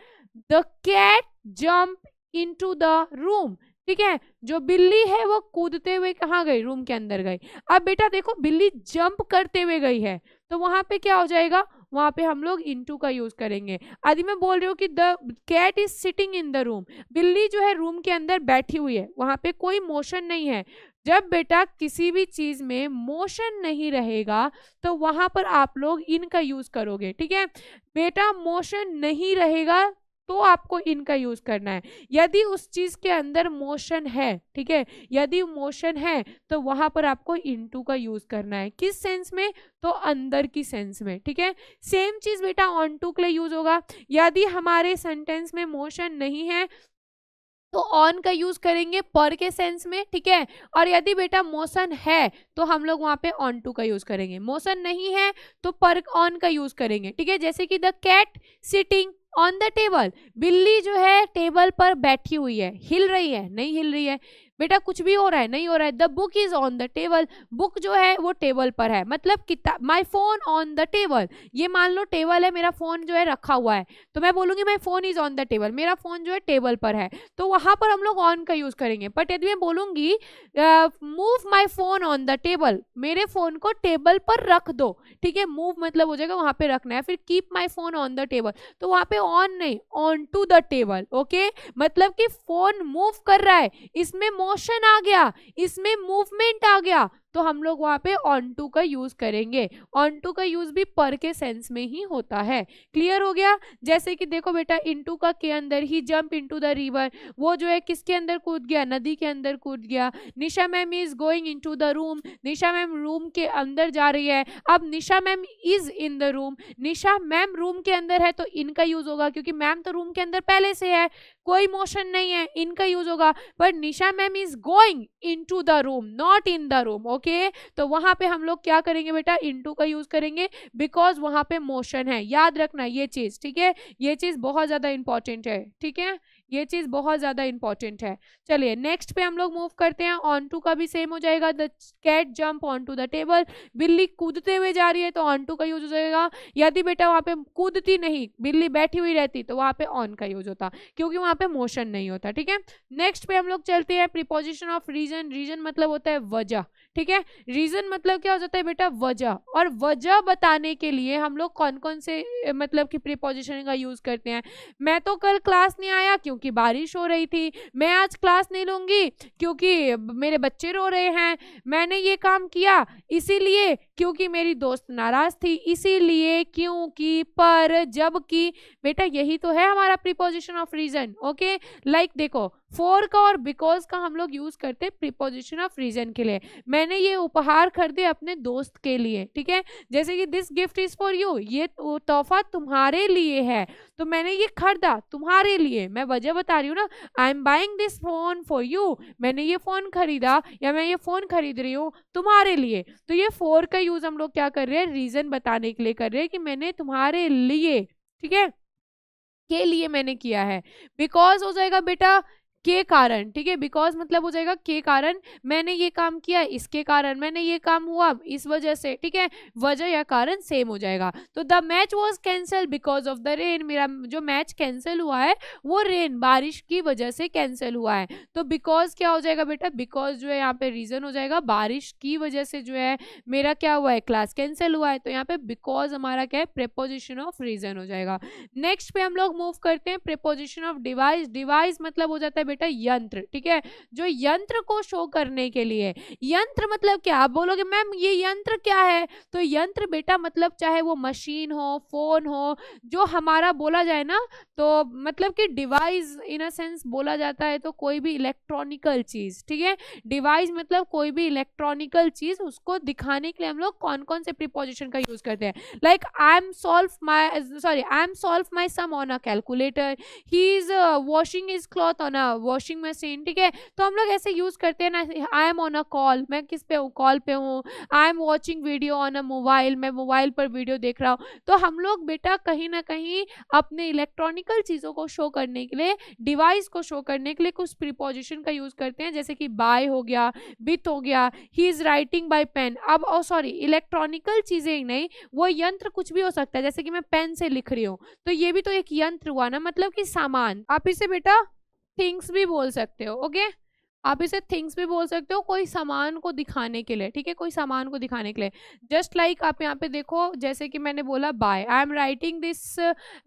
the cat jump into the room. ठीक है, जो बिल्ली है वो कूदते हुए कहाँ गई, रूम के अंदर गई। अब बेटा देखो बिल्ली जंप करते हुए गई है, तो वहां पे क्या हो जाएगा, वहां पे हम लोग इनटू का यूज करेंगे। आदि मैं बोल रही हूँ कि the cat is sitting in the room, बिल्ली जो है रूम के अंदर बैठी हुई है, वहां पे कोई मोशन नहीं है। जब बेटा किसी भी चीज में मोशन नहीं रहेगा तो वहां पर आप लोग इन का यूज करोगे। ठीक है, बेटा मोशन नहीं रहेगा तो आपको इनका यूज करना है। यदि उस चीज के अंदर मोशन है, ठीक है, यदि मोशन है तो वहां पर आपको इनटू का यूज करना है। किस सेंस में, तो अंदर की सेंस में। ठीक है, सेम चीज बेटा ऑन टू के लिए यूज होगा। यदि हमारे सेंटेंस में मोशन नहीं है तो ऑन का यूज करेंगे पर के सेंस में। ठीक है, और यदि बेटा मोशन है तो हम लोग वहां पे ऑन टू का यूज करेंगे। मोशन नहीं है तो पर ऑन का यूज करेंगे। ठीक है, जैसे कि the cat sitting on the table, बिल्ली जो है टेबल पर बैठी हुई है, हिल रही है, नहीं हिल रही है बेटा, कुछ भी हो रहा है, नहीं हो रहा है। The book is on the table, book जो है वो टेबल पर है, मतलब किताब। माई फोन ऑन द टेबल, ये मान लो टेबल है, मेरा फोन जो है रखा हुआ है, तो मैं बोलूंगी my phone is on the table, मेरा फोन जो है टेबल पर है, तो वहां पर हम लोग ऑन का यूज करेंगे। बट यदि मैं बोलूंगी move my phone on the table, मेरे फोन को टेबल पर रख दो। ठीक है, मूव मतलब हो जाएगा वहां पे रखना है। फिर keep my phone on the table, तो वहां पे ऑन नहीं, on to the table. Okay, मतलब कि फोन मूव कर रहा है, इसमें मोशन आ गया, इसमें मूवमेंट आ गया, तो हम लोग वहां पे ऑन टू का यूज करेंगे। ऑन टू का यूज भी पर के सेंस में ही होता है। क्लियर हो गया। जैसे कि देखो बेटा इनटू का के अंदर ही जंप इनटू द रिवर, वो जो है किसके अंदर कूद गया, नदी के अंदर कूद गया। Nisha ma'am is going into the room, Nisha ma'am room के अंदर जा रही है। अब Nisha ma'am is in the room, Nisha ma'am room के अंदर है तो इनका यूज होगा, क्योंकि मैम तो रूम के अंदर पहले से है, कोई मोशन नहीं है, इनका यूज होगा। पर Nisha ma'am is going into the room, not in the room. Okay, तो वहां पे हम लोग क्या करेंगे बेटा, इनटू का यूज करेंगे, बिकॉज वहां पे मोशन है। याद रखना ये चीज, ठीक है, ये चीज बहुत ज्यादा इंपॉर्टेंट है। ठीक है, ये चीज बहुत ज्यादा इंपॉर्टेंट है। चलिए नेक्स्ट पे हम लोग मूव करते हैं। ऑन टू का भी सेम हो जाएगा, the cat jump on to the table, बिल्ली कूदते हुए जा रही है तो ऑन टू का यूज हो जाएगा। यदि बेटा वहां पे कूदती नहीं, बिल्ली बैठी हुई रहती, तो वहां पे ऑन का यूज होता, क्योंकि वहां पे मोशन नहीं होता। ठीक है, नेक्स्ट पे हम लोग चलते हैं प्रीपोजिशन ऑफ रीजन। रीजन मतलब होता है वजह। ठीक है, रीजन मतलब क्या हो जाता है बेटा, वजह। और वजह बताने के लिए हम लोग कौन कौन से मतलब कि प्रीपोजिशन का यूज करते हैं। मैं तो कल क्लास नहीं आया क्योंकि बारिश हो रही थी, मैं आज क्लास नहीं लूंगी क्योंकि मेरे बच्चे रो रहे हैं, मैंने ये काम किया इसीलिए क्योंकि मेरी दोस्त नाराज थी, इसीलिए, क्योंकि, पर, जबकि। बेटा यही तो है हमारा preposition of reason. Okay, like देखो फॉर का और बिकॉज का हम लोग यूज करते हैं प्रीपोजिशन ऑफ रीजन के लिए। मैंने ये उपहार खरीदे अपने दोस्त के लिए। ठीक है, जैसे कि this gift is for you, ये तोहफा तुम्हारे लिए है, तो मैंने ये खरीदा तुम्हारे लिए। मैं वजह बता रही हूँ ना, I am buying this phone for you, मैंने ये फोन खरीदा या मैं ये फोन खरीद रही हूँ तुम्हारे लिए। तो ये फॉर का यूज हम लोग क्या कर रहे हैं, रीजन बताने के लिए कर रहे हैं कि मैंने तुम्हारे लिए, ठीक है, के लिए मैंने किया है। बिकॉज हो जाएगा बेटा के कारण, ठीक है, बिकॉज मतलब हो जाएगा के कारण, मैंने ये काम किया इसके कारण, मैंने ये काम हुआ इस वजह से, ठीक है, वजह या कारण सेम हो जाएगा। तो the match was cancel because of the rain, मेरा जो मैच कैंसिल हुआ है वो रेन, बारिश की वजह से कैंसिल हुआ है। तो बिकॉज क्या हो जाएगा बेटा, बिकॉज जो है यहाँ पे रीजन हो जाएगा, बारिश की वजह से जो है मेरा क्या हुआ है, क्लास कैंसिल हुआ है। तो यहाँ पे बिकॉज हमारा क्या है, प्रेपोजिशन ऑफ रीजन हो जाएगा। नेक्स्ट पे हम लोग मूव करते हैं प्रेपोजिशन ऑफ डिवाइस। डिवाइस मतलब हो जाता है बेटा यंत्र, ठीक है, जो यंत्र को शो करने के लिए। यंत्र मतलब क्या, आप बोलोगे मैम ये यंत्र क्या है, तो यंत्र बेटा मतलब चाहे वो मशीन हो, फोन हो, जो हमारा बोला जाए ना, तो मतलब कि डिवाइस इन अ सेंस बोला जाता है तो कोई भी इलेक्ट्रॉनिकल चीज, ठीक है, डिवाइस मतलब कोई भी इलेक्ट्रॉनिकल चीज, उसको दिखाने के लिए हम लोग कौन कौन से प्रीपोजिशन का यूज करते हैं। Like I am solve my sum on a calculator, he is washing his cloth on a washing machine, ठीक है, तो हम लोग ऐसे यूज करते हैं ना। I M on a call, मैं किस पे हूँ, कॉल पे हूँ। I am watching video on a mobile, मैं मोबाइल पर वीडियो देख रहा हूँ। तो हम लोग बेटा कहीं ना कहीं अपने इलेक्ट्रॉनिकल चीजों को शो करने के लिए, डिवाइस को शो करने के लिए कुछ प्रीपोजिशन का यूज करते हैं, जैसे कि बाय हो गया, विथ हो गया, he is writing by pen. अब सॉरी, इलेक्ट्रॉनिकल चीजें ही नहीं, वो यंत्र कुछ भी हो सकता है, जैसे कि मैं पेन से लिख रही हूँ, तो ये भी तो एक यंत्र हुआ ना, मतलब कि सामान। आप इसे बेटा थिंग्स भी बोल सकते हो, ओके, आप इसे थिंग्स भी बोल सकते हो, कोई सामान को दिखाने के लिए, ठीक है, कोई सामान को दिखाने के लिए। जस्ट लाइक आप यहाँ पे देखो, जैसे कि मैंने बोला by, I am writing this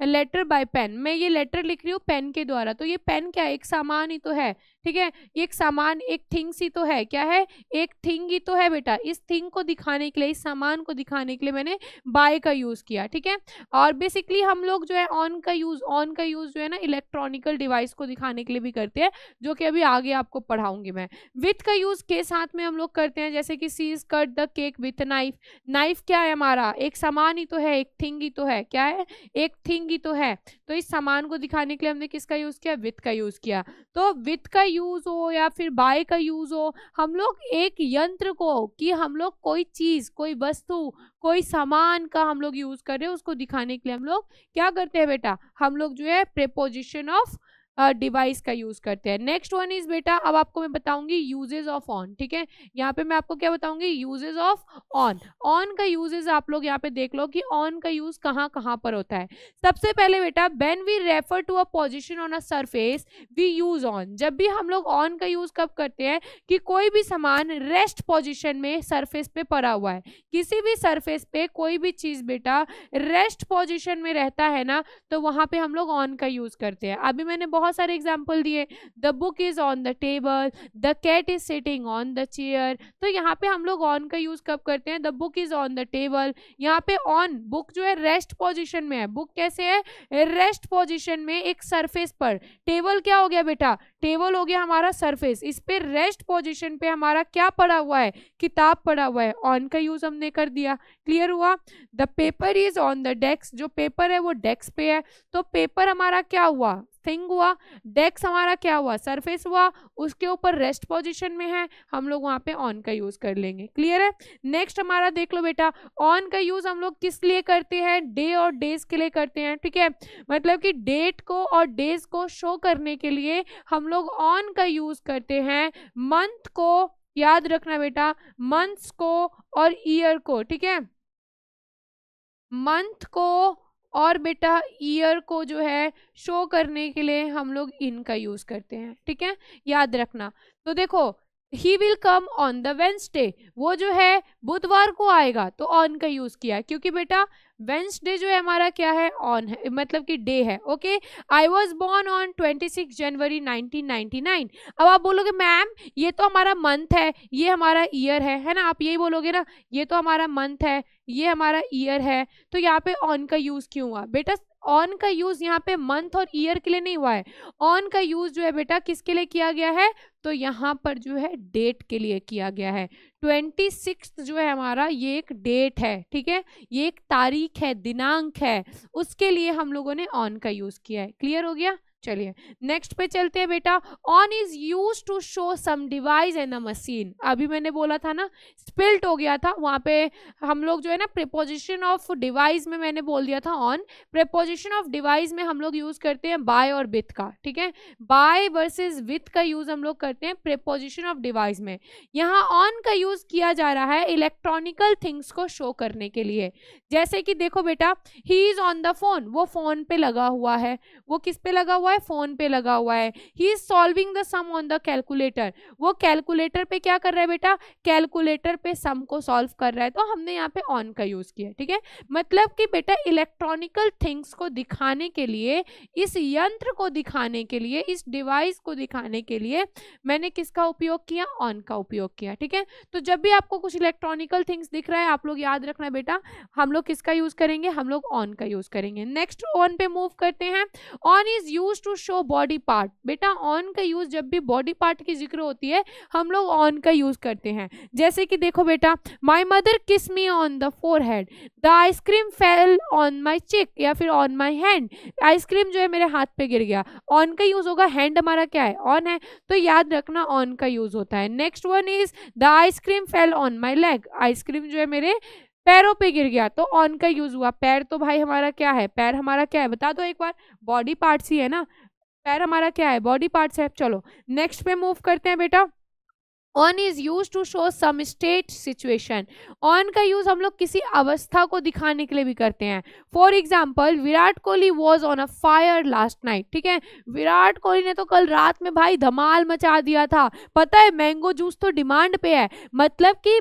letter by pen, मैं ये लेटर लिख रही हूँ पेन के द्वारा, तो ये पेन क्या है, एक सामान ही तो है, ठीक है, एक सामान, एक थिंग्स ही तो है, क्या है, एक थिंग ही तो है बेटा। इस थिंग को दिखाने के लिए, इस सामान को दिखाने के लिए मैंने बाय का यूज किया, ठीक है। और बेसिकली हम लोग जो है ऑन का यूज जो है ना इलेक्ट्रॉनिकल डिवाइस को दिखाने के लिए भी करते हैं, जो कि अभी आगे आपको पढ़ाऊंगी मैं। विथ का यूज के साथ में हम लोग करते हैं, जैसे कि she is cut the cake with knife. Knife क्या है हमारा, एक सामान ही तो है, एक थिंग ही तो है, क्या है, एक थिंग ही तो है। तो इस सामान को दिखाने के लिए हमने किसका यूज किया, विथ का यूज किया। तो विथ का यूज हो या फिर बाय का यूज हो, हम लोग एक यंत्र को, कि हम लोग कोई चीज, कोई वस्तु, कोई सामान का हम लोग यूज कर रहे हैं, उसको दिखाने के लिए हम लोग क्या करते हैं बेटा, हम लोग जो है प्रेपोजिशन ऑफ डिवाइस का यूज करते हैं। नेक्स्ट वन इज बेटा, अब आपको मैं बताऊंगी यूजेस ऑफ ऑन, ठीक है, यहाँ पे मैं आपको क्या बताऊंगी, यूजेस ऑफ ऑन। ऑन का यूजेस आप लोग यहाँ पे देख लो कि ऑन का यूज कहाँ कहाँ पर होता है। सबसे पहले बेटा, when we refer to a position on a surface we use on. जब भी हम लोग ऑन का यूज कब करते हैं, कि कोई भी सामान रेस्ट पोजिशन में सरफेस पे पड़ा हुआ है, किसी भी सरफेस पे कोई भी चीज बेटा रेस्ट पोजिशन में रहता है ना, तो वहां पे हम लोग ऑन का यूज करते हैं। अभी मैंने बहुत सारे एग्जाम्पल दिए, the book is on the table, the cat is sitting on the chair. तो यहाँ पे हम लोग ऑन का यूज कब करते हैं, the book is on the table, यहाँ पे ऑन, बुक जो है रेस्ट पोजीशन में है, बुक कैसे है, रेस्ट पोजीशन में एक सरफेस पर। टेबल क्या हो गया बेटा, टेबल हो गया हमारा सरफेस, इस पे रेस्ट पोजीशन पे हमारा क्या पड़ा हुआ है, किताब पड़ा हुआ है, ऑन का यूज हमने कर दिया। क्लियर हुआ। The paper is on the desk, जो पेपर है वो डेस्क पे है, तो पेपर हमारा क्या हुआ, थिंग हुआ, डेस्क हमारा क्या हुआ, सरफेस हुआ, उसके ऊपर रेस्ट पोजीशन में है, हम लोग वहां पे ऑन का यूज कर लेंगे। क्लियर है। नेक्स्ट हमारा देख लो बेटा, ऑन का यूज हम लोग किस लिए करते हैं, डे और डेज के लिए करते हैं, ठीक है, मतलब कि डेट को और डेज को शो करने के लिए हम लोग ऑन का यूज करते हैं। मंथ को याद रखना बेटा, मंथ्स को और ईयर को, ठीक है, मंथ को और बेटा ईयर को जो है शो करने के लिए हम लोग इन का यूज करते हैं, ठीक है, याद रखना। तो देखो, he will come on the Wednesday, वो जो है बुधवार को आएगा, तो ऑन का यूज किया, क्योंकि बेटा वेंसडे जो है हमारा क्या है, ऑन है, मतलब कि डे है। Okay, I was born on 26 जनवरी 1999। अब आप बोलोगे मैम ये तो हमारा मंथ है, ये हमारा ईयर है ना, आप यही बोलोगे ना, ये तो हमारा मंथ है, ये हमारा ईयर है, तो यहाँ पे ऑन का यूज क्यों हुआ बेटा। ऑन का यूज यहाँ पे मंथ और ईयर के लिए नहीं हुआ है, ऑन का यूज जो है बेटा किसके लिए किया गया है, तो यहाँ पर जो है डेट के लिए किया गया है। 26 जो है हमारा ये एक डेट है, ठीक है, ये एक तारीख है, दिनांक है, उसके लिए हम लोगों ने ऑन का यूज किया है। क्लियर हो गया। चलिए नेक्स्ट पे चलते हैं बेटा। On is use to show some device in a machine. अभी मैंने बोला था ना स्पिल्ट हो गया था, वहां पे हम लोग जो है ना प्रीपोजिशन ऑफ डिवाइस में मैंने बोल दिया था ऑन। प्रीपोजिशन ऑफ डिवाइस में हम लोग यूज करते हैं बाय और विथ का, ठीक है। बाय वर्सेस विथ का यूज हम लोग करते हैं प्रीपोजिशन ऑफ डिवाइस में। यहाँ ऑन का यूज किया जा रहा है इलेक्ट्रॉनिकल थिंग्स को शो करने के लिए। जैसे कि देखो बेटा, he is on the phone, वो फोन पे लगा हुआ है। वो किस पे लगा हुआ है? फोन पे लगा हुआ है। He is solving the sum on the calculator, वो कैलकुलेटर पे क्या कर रहा है बेटा? कैलकुलेटर पे सम को सॉल्व कर रहा है। तो हमने यहाँ पे ऑन का यूज किया, ठीक है। मतलब कि बेटा इलेक्ट्रॉनिकल थिंग्स को दिखाने के लिए, इस यंत्र को दिखाने के लिए, इस डिवाइस को दिखाने के लिए मैंने किसका उपयोग किया? ऑन का उपयोग किया, ठीक है। तो जब भी आपको कुछ इलेक्ट्रॉनिकल थिंग्स दिख रहा है, आप लोग याद रखना बेटा हम लोग किसका यूज करेंगे? हम लोग ऑन का यूज करेंगे। नेक्स्ट ऑन पे मूव करते हैं। On is use to show body part. बेटा ऑन का यूज जब भी बॉडी पार्ट की जिक्र होती है हम लोग ऑन का यूज करते हैं। जैसे कि देखो बेटा, माई मदर किस me on the forehead, the ice cream fell on my चिक, या फिर ऑन माई हैंड, आइसक्रीम जो है मेरे हाथ पे गिर गया। ऑन का यूज होगा, हैंड हमारा क्या है? ऑन है, तो याद रखना ऑन का यूज होता है। Next one is the ice cream fell on my leg, ice cream जो है मेरे पैरों पे गिर गया, तो ऑन का यूज हुआ। पैर तो भाई हमारा क्या है? पैर हमारा क्या है? बता दो एक बार, बॉडी पार्ट्स ही है ना। पैर हमारा क्या है? बॉडी पार्ट्स है। चलो नेक्स्ट पे मूव करते हैं बेटा। On is use to show some state situation. On का यूज हम लोग किसी अवस्था को दिखाने के लिए भी करते हैं। For example, Virat Kohli was on a fire last night, ठीक है। विराट कोहली ने तो कल रात में भाई धमाल मचा दिया था। पता है मैंगो जूस तो डिमांड पे है, मतलब कि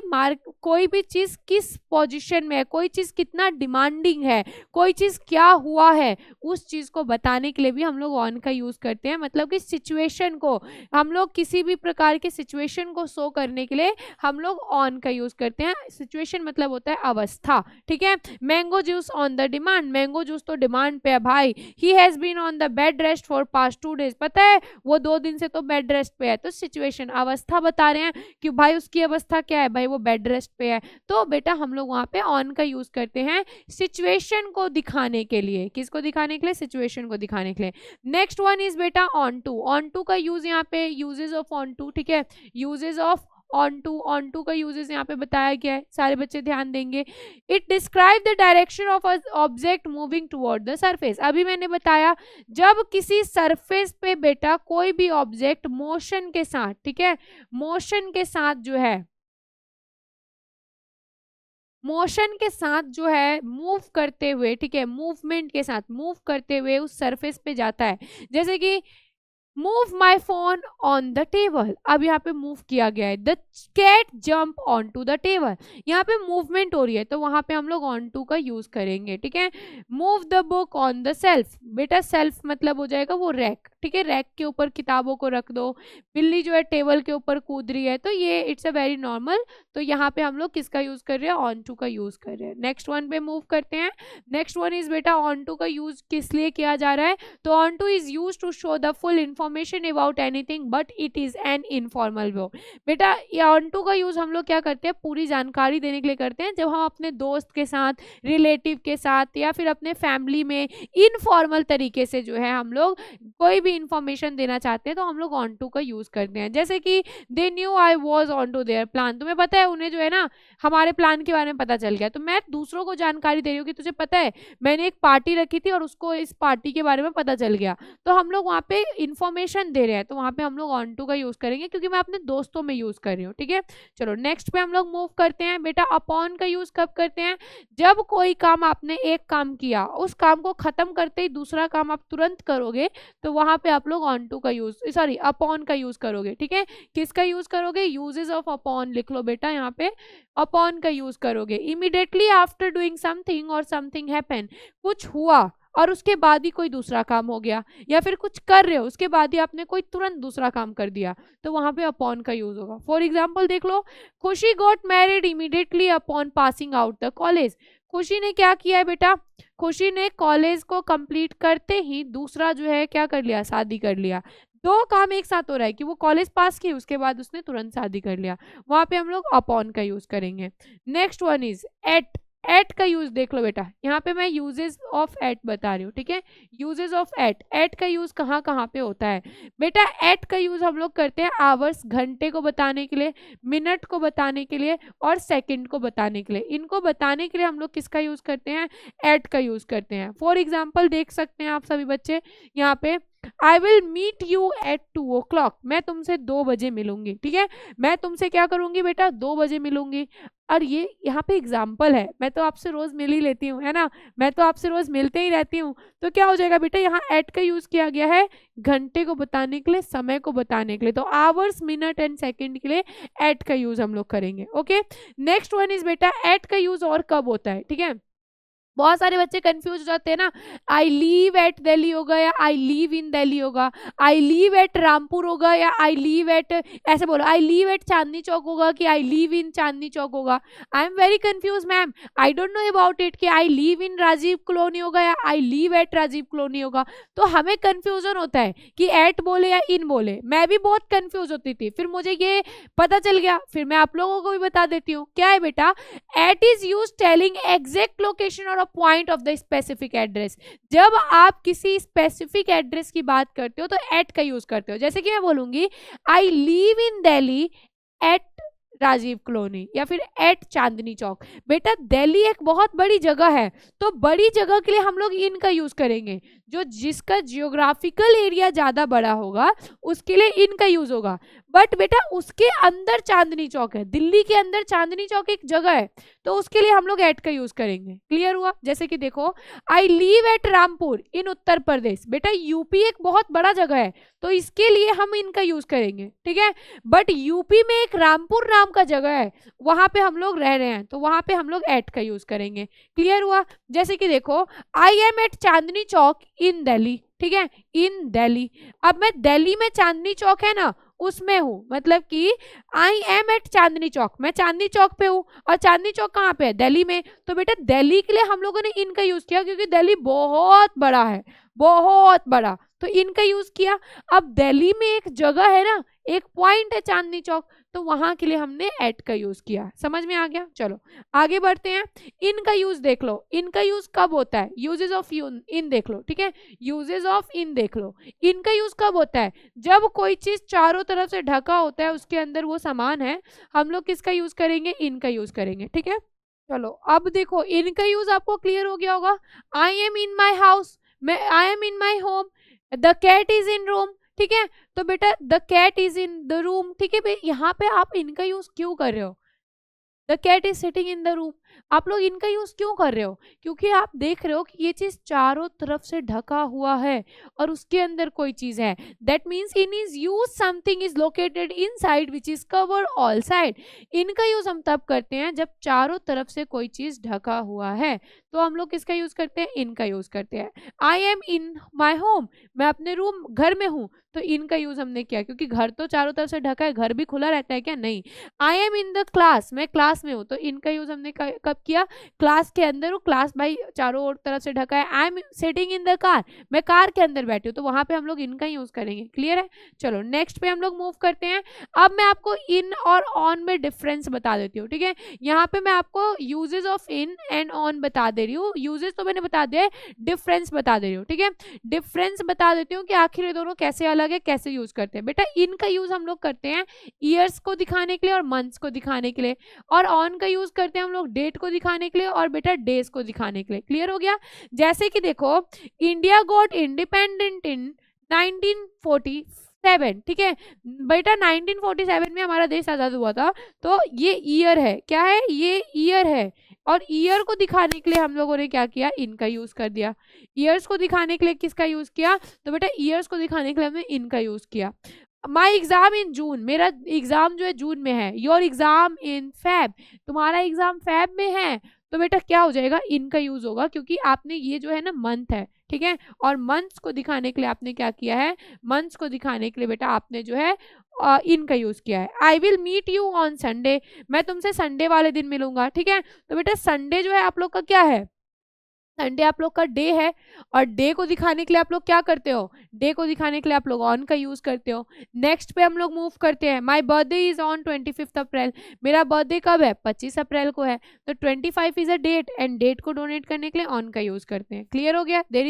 कोई भी चीज किस पोजीशन में है, कोई चीज कितना डिमांडिंग है, कोई चीज क्या हुआ है, उस चीज को बताने के लिए भी हम लोग ऑन का यूज करते हैं। मतलब कि सिचुएशन को, हम लोग किसी भी प्रकार के सिचुएशन को शो करने के लिए हम लोग ऑन का यूज करते हैं। सिचुएशन मतलब होता है अवस्था, ठीक है। Mango juice on the demand, mango juice तो डिमांड पे है भाई। He has been on the bed rest for past 2 days, पता है वो 2 दिन से तो बेड रेस्ट पे है। तो सिचुएशन, अवस्था बता रहे हैं कि भाई उसकी अवस्था क्या है? भाई वो बेड रेस्ट पे है। तो बेटा हम लोग वहां पे ऑन का यूज करते हैं सिचुएशन को दिखाने के लिए। किसको दिखाने के लिए? सिचुएशन को दिखाने के लिए। नेक्स्ट वन इज बेटा ऑन टू। ऑन टू का यूज यहाँ पे, यूजेस ऑफ ऑन टू, ठीक है। यूजेस ऑफ ऑन टू का यूजेस यहाँ पे बताया गया है, सारे बच्चे ध्यान देंगे। It describe the direction of object moving toward the surface. अभी मैंने बताया जब किसी सरफेस पे बेटा कोई भी ऑब्जेक्ट मोशन के साथ, ठीक है, मोशन के साथ जो है, मोशन के साथ जो है मूव करते हुए, ठीक है, मूवमेंट के साथ मूव करते हुए उस सरफेस पे जाता है। जैसे कि move my phone on the table, अब यहाँ पे मूव किया गया है। The cat jump on to the table, यहाँ पे मूवमेंट हो रही है तो वहां पे हम लोग ऑन टू का यूज करेंगे, ठीक है। Move the book on the self, बेटा सेल्फ मतलब हो जाएगा वो रैक, ठीक है। रैक के ऊपर किताबों को रख दो। बिल्ली जो है टेबल के ऊपर कूद रही है, तो ये इट्स अ वेरी नॉर्मल। तो यहाँ पे हम लोग किसका यूज कर रहे हैं? ऑन टू का यूज कर रहे हैं। नेक्स्ट वन पे मूव करते हैं। नेक्स्ट वन इज बेटा ऑन टू का यूज किस लिए किया जा रहा है? तो on to is use to show the full information about anything but it is an informal way. बेटा ये ऑन टू का यूज हम लोग क्या करते हैं? पूरी जानकारी देने के लिए करते हैं। जब हम अपने दोस्त के साथ, रिलेटिव के साथ या फिर अपने फैमिली में इनफॉर्मल तरीके से जो है हम लोग कोई भी इंफॉर्मेशन देना चाहते हैं तो हम लोग ऑन टू का यूज करते हैं। जैसे कि they knew I was on to their plan, तुम्हें पता है उन्हें जो है ना हमारे प्लान के बारे में पता चल गया। तो मैं दूसरों को जानकारी दे रही हूँ कि तुझे पता है मैंने एक पार्टी रखी थी और उसको इस पार्टी के बारे में पता चल गया। तो हम लोग वहाँ पे इंफॉर्मेशन दे रहे हैं, तो वहाँ पे हम लोग ऑन टू का यूज करेंगे क्योंकि मैं अपने दोस्तों में यूज कर रही हूँ, ठीक है। चलो नेक्स्ट पे हम लोग मूव करते हैं। बेटा अपॉन का यूज कब करते हैं? जब कोई काम आपने एक काम किया, उस काम को खत्म करते ही दूसरा काम आप तुरंत करोगे तो वहां पे आप लोग ऑन टू का यूज, सॉरी अपॉन का यूज करोगे, ठीक है। किसका यूज करोगे? यूजेस ऑफ अपॉन लिख लो बेटा, यहाँ पे अपॉन का यूज करोगे। इमीडिएटली आफ्टर डूइंग समथिंग और समथिंग हैपन, कुछ हुआ और उसके बाद ही कोई दूसरा काम हो गया, या फिर कुछ कर रहे हो उसके बाद ही आपने कोई तुरंत दूसरा काम कर दिया, तो वहां पे अपॉन का यूज होगा। फॉर एग्जाम्पल देख लो, खुशी got married immediately upon passing out the college. खुशी ने क्या किया है बेटा? खुशी ने कॉलेज को कंप्लीट करते ही दूसरा जो है क्या कर लिया? शादी कर लिया। दो काम एक साथ हो रहा है कि वो कॉलेज पास की उसके बाद उसने तुरंत शादी कर लिया, वहां पे हम लोग अपॉन का यूज करेंगे। Next one is at. At का यूज देख लो बेटा, यहाँ पे मैं यूजेस ऑफ एट बता रही हूँ, ठीक है। यूजेस ऑफ एट, एट का यूज कहाँ कहाँ पे होता है बेटा? एट का यूज हम लोग करते हैं आवर्स, घंटे को बताने के लिए, मिनट को बताने के लिए और सेकंड को बताने के लिए। इनको बताने के लिए हम लोग किसका यूज करते हैं? एट का यूज करते हैं। फॉर एग्जाम्पल देख सकते हैं आप सभी बच्चे यहाँ पे, I will meet you at 2 o'clock, मैं तुमसे 2 बजे मिलूंगी, ठीक है। मैं तुमसे क्या करूंगी बेटा? 2 बजे मिलूंगी। और ये यहाँ पे एग्जाम्पल है, मैं तो आपसे रोज मिल ही लेती हूँ, है ना, मैं तो आपसे रोज मिलते ही रहती हूँ। तो क्या हो जाएगा बेटा? यहाँ एट का यूज किया गया है घंटे को बताने के लिए, समय को बताने के लिए। तो आवर्स, मिनट एंड सेकंड के लिए एट का यूज हम लोग करेंगे। ओके, नेक्स्ट वन इज बेटा, एट का यूज और कब होता है, ठीक है। बहुत सारे बच्चे कंफ्यूज हो जाते हैं ना, आई लीव एट दिल्ली होगा या आई लीव इन दिल्ली होगा, आई लीव एट रामपुर होगा या आई लीव एट, ऐसे बोलो, आई लीव एट चांदनी चौक होगा कि आई लीव इन चांदनी चौक होगा। I am very confuse ma'am, I don't know about it कि I live in Rajiv Colony होगा या I live at Rajiv Colony होगा। तो हमें कंफ्यूजन होता है कि एट बोले या इन बोले। मैं भी बहुत कंफ्यूज होती थी, फिर मुझे ये पता चल गया, फिर मैं आप लोगों को भी बता देती हूँ। क्या है बेटा? At is use telling exact location और point of the specific address. जब आप किसी स्पेसिफिक एड्रेस की बात करते हो तो एट का यूज करते हो। जैसे कि मैं बोलूंगी I live in Delhi at Rajiv colony या फिर एट चांदनी चौक। बेटा दिल्ली एक बहुत बड़ी जगह है, तो बड़ी जगह के लिए हम लोग इन का यूज करेंगे। जो जिसका जियोग्राफिकल एरिया ज्यादा बड़ा होगा उसके लिए इन का यूज होगा। बट बेटा उसके अंदर चांदनी चौक है, दिल्ली के अंदर चांदनी चौक एक जगह है, तो उसके लिए हम लोग एट का यूज करेंगे। क्लियर हुआ? जैसे कि देखो, आई लीव एट रामपुर इन उत्तर प्रदेश। बेटा यूपी एक बहुत बड़ा जगह है, तो इसके लिए हम इनका यूज करेंगे, ठीक है। बट यूपी में एक रामपुर नाम का जगह है, वहां पे हम लोग रह रहे हैं, तो वहां पे हम लोग एट का यूज करेंगे। क्लियर हुआ? जैसे कि देखो, I am eight Chandni Chowk इन दिल्ली, ठीक है, इन दिल्ली। अब मैं दिल्ली में चांदनी चौक है ना उसमें हूँ, मतलब कि I M eight Chandni Chowk, मैं चांदनी चौक पे हूँ, और चांदनी चौक कहाँ पे है? दिल्ली में। तो बेटा दिल्ली के लिए हम लोगों ने इनका यूज किया, क्योंकि दिल्ली बहुत बड़ा है, बहुत बड़ा, तो इनका यूज किया। अब दिल्ली में एक जगह है ना, एक पॉइंट है चांदनी चौक, तो वहां के लिए हमने एट का यूज किया। समझ में आ गया? चलो आगे बढ़ते हैं। इनका यूज देख लो, इनका यूज कब होता है? यूजेस ऑफ इन देख लो, ठीक है, यूजेस ऑफ इन देख लो। इनका यूज कब होता है? जब कोई चीज चारों तरफ से ढका होता है, उसके अंदर वो सामान है, हम लोग किसका यूज करेंगे? इनका यूज करेंगे, ठीक है। चलो अब देखो, इनका यूज आपको क्लियर हो गया होगा। I am in my house, मैं I am in my home, the cat is in room, ठीक है। तो बेटा the cat is in the room, ठीक है। यहाँ पे आप इनका यूज क्यों कर रहे हो? The cat is sitting in the room, आप लोग इनका यूज क्यों कर रहे हो? क्योंकि आप देख रहे हो कि ये चीज चारों तरफ से ढका हुआ है और उसके अंदर कोई चीज है। That means in is use something is located in side which is cover all side. इनका यूज हम तब करते हैं जब चारों तरफ से कोई चीज ढका हुआ है, तो हम लोग किसका यूज करते हैं? इनका यूज करते हैं। I am in my home, मैं अपने रूम घर में हूं, तो इनका यूज हमने किया, क्योंकि घर तो चारों तरफ से ढका है, घर भी खुला रहता है क्या? नहीं। आई एम इन द क्लास, मैं क्लास में हूँ, तो इनका यूज हमने कब किया? क्लास के अंदर हूँ, क्लास भाई चारों ओर तरफ से ढका है। I am sitting in the car, मैं कार के अंदर बैठी हूँ, तो वहां पे हम लोग इनका यूज करेंगे। क्लियर है? चलो नेक्स्ट पे हम लोग मूव करते हैं। अब मैं आपको इन और ऑन में डिफरेंस बता देती हूँ, ठीक है। यहाँ पे मैं आपको uses of in and on बता दे रही हूँ। यूजेस तो मैंने बता दिया, डिफरेंस बता दे रही हूँ, ठीक है। डिफरेंस बता देती हूँ कि आखिर ये दोनों कैसे अलग है, कैसे यूज करते हैं। बेटा इन का यूज हम लोग करते हैं ईयर्स को दिखाने के लिए और मंथ्स को दिखाने के लिए, और ऑन का यूज करते हैं हम लोग डेट को दिखाने के लिए और बेटा डेज को दिखाने के लिए। क्लियर हो गया? जैसे कि देखो, इंडिया गॉट इंडिपेंडेंट इन 1947, ठीक है बेटा, 1947 में हमारा देश आजाद हुआ था, तो ये ईयर है। क्या है? ये ईयर है, और ईयर को दिखाने के लिए हम लोगों ने क्या किया? इनका यूज कर दिया। ईयर्स को दिखाने के लिए किसका यूज किया? तो बेटा ईयर्स को दिखाने के लिए हमने इनका यूज किया। माई एग्जाम इन जून, मेरा एग्जाम जो है जून में है। योर एग्जाम इन फैब, तुम्हारा एग्जाम फैब में है, तो बेटा क्या हो जाएगा? इनका यूज होगा, क्योंकि आपने ये जो है ना मंथ है, ठीक है, और मंथ्स को दिखाने के लिए आपने क्या किया है? मंथ्स को दिखाने के लिए बेटा आपने जो है इनका यूज किया है। I will meet you on Sunday, मैं तुमसे संडे वाले दिन मिलूंगा, ठीक है। तो बेटा संडे जो है आप लोग का क्या है? संडे आप लोग का डे है और डे को दिखाने के लिए आप लोग क्या करते हो, डे को दिखाने के लिए आप लोग ऑन का यूज करते हो। नेक्स्ट पे हम लोग मूव करते हैं, माई बर्थडे इज ऑन 25 अप्रैल, मेरा बर्थडे कब है, 25 अप्रैल को है, तो 25 is a date and date को डोनेट करने के लिए ऑन का यूज करते हैं। क्लियर हो गया, देयर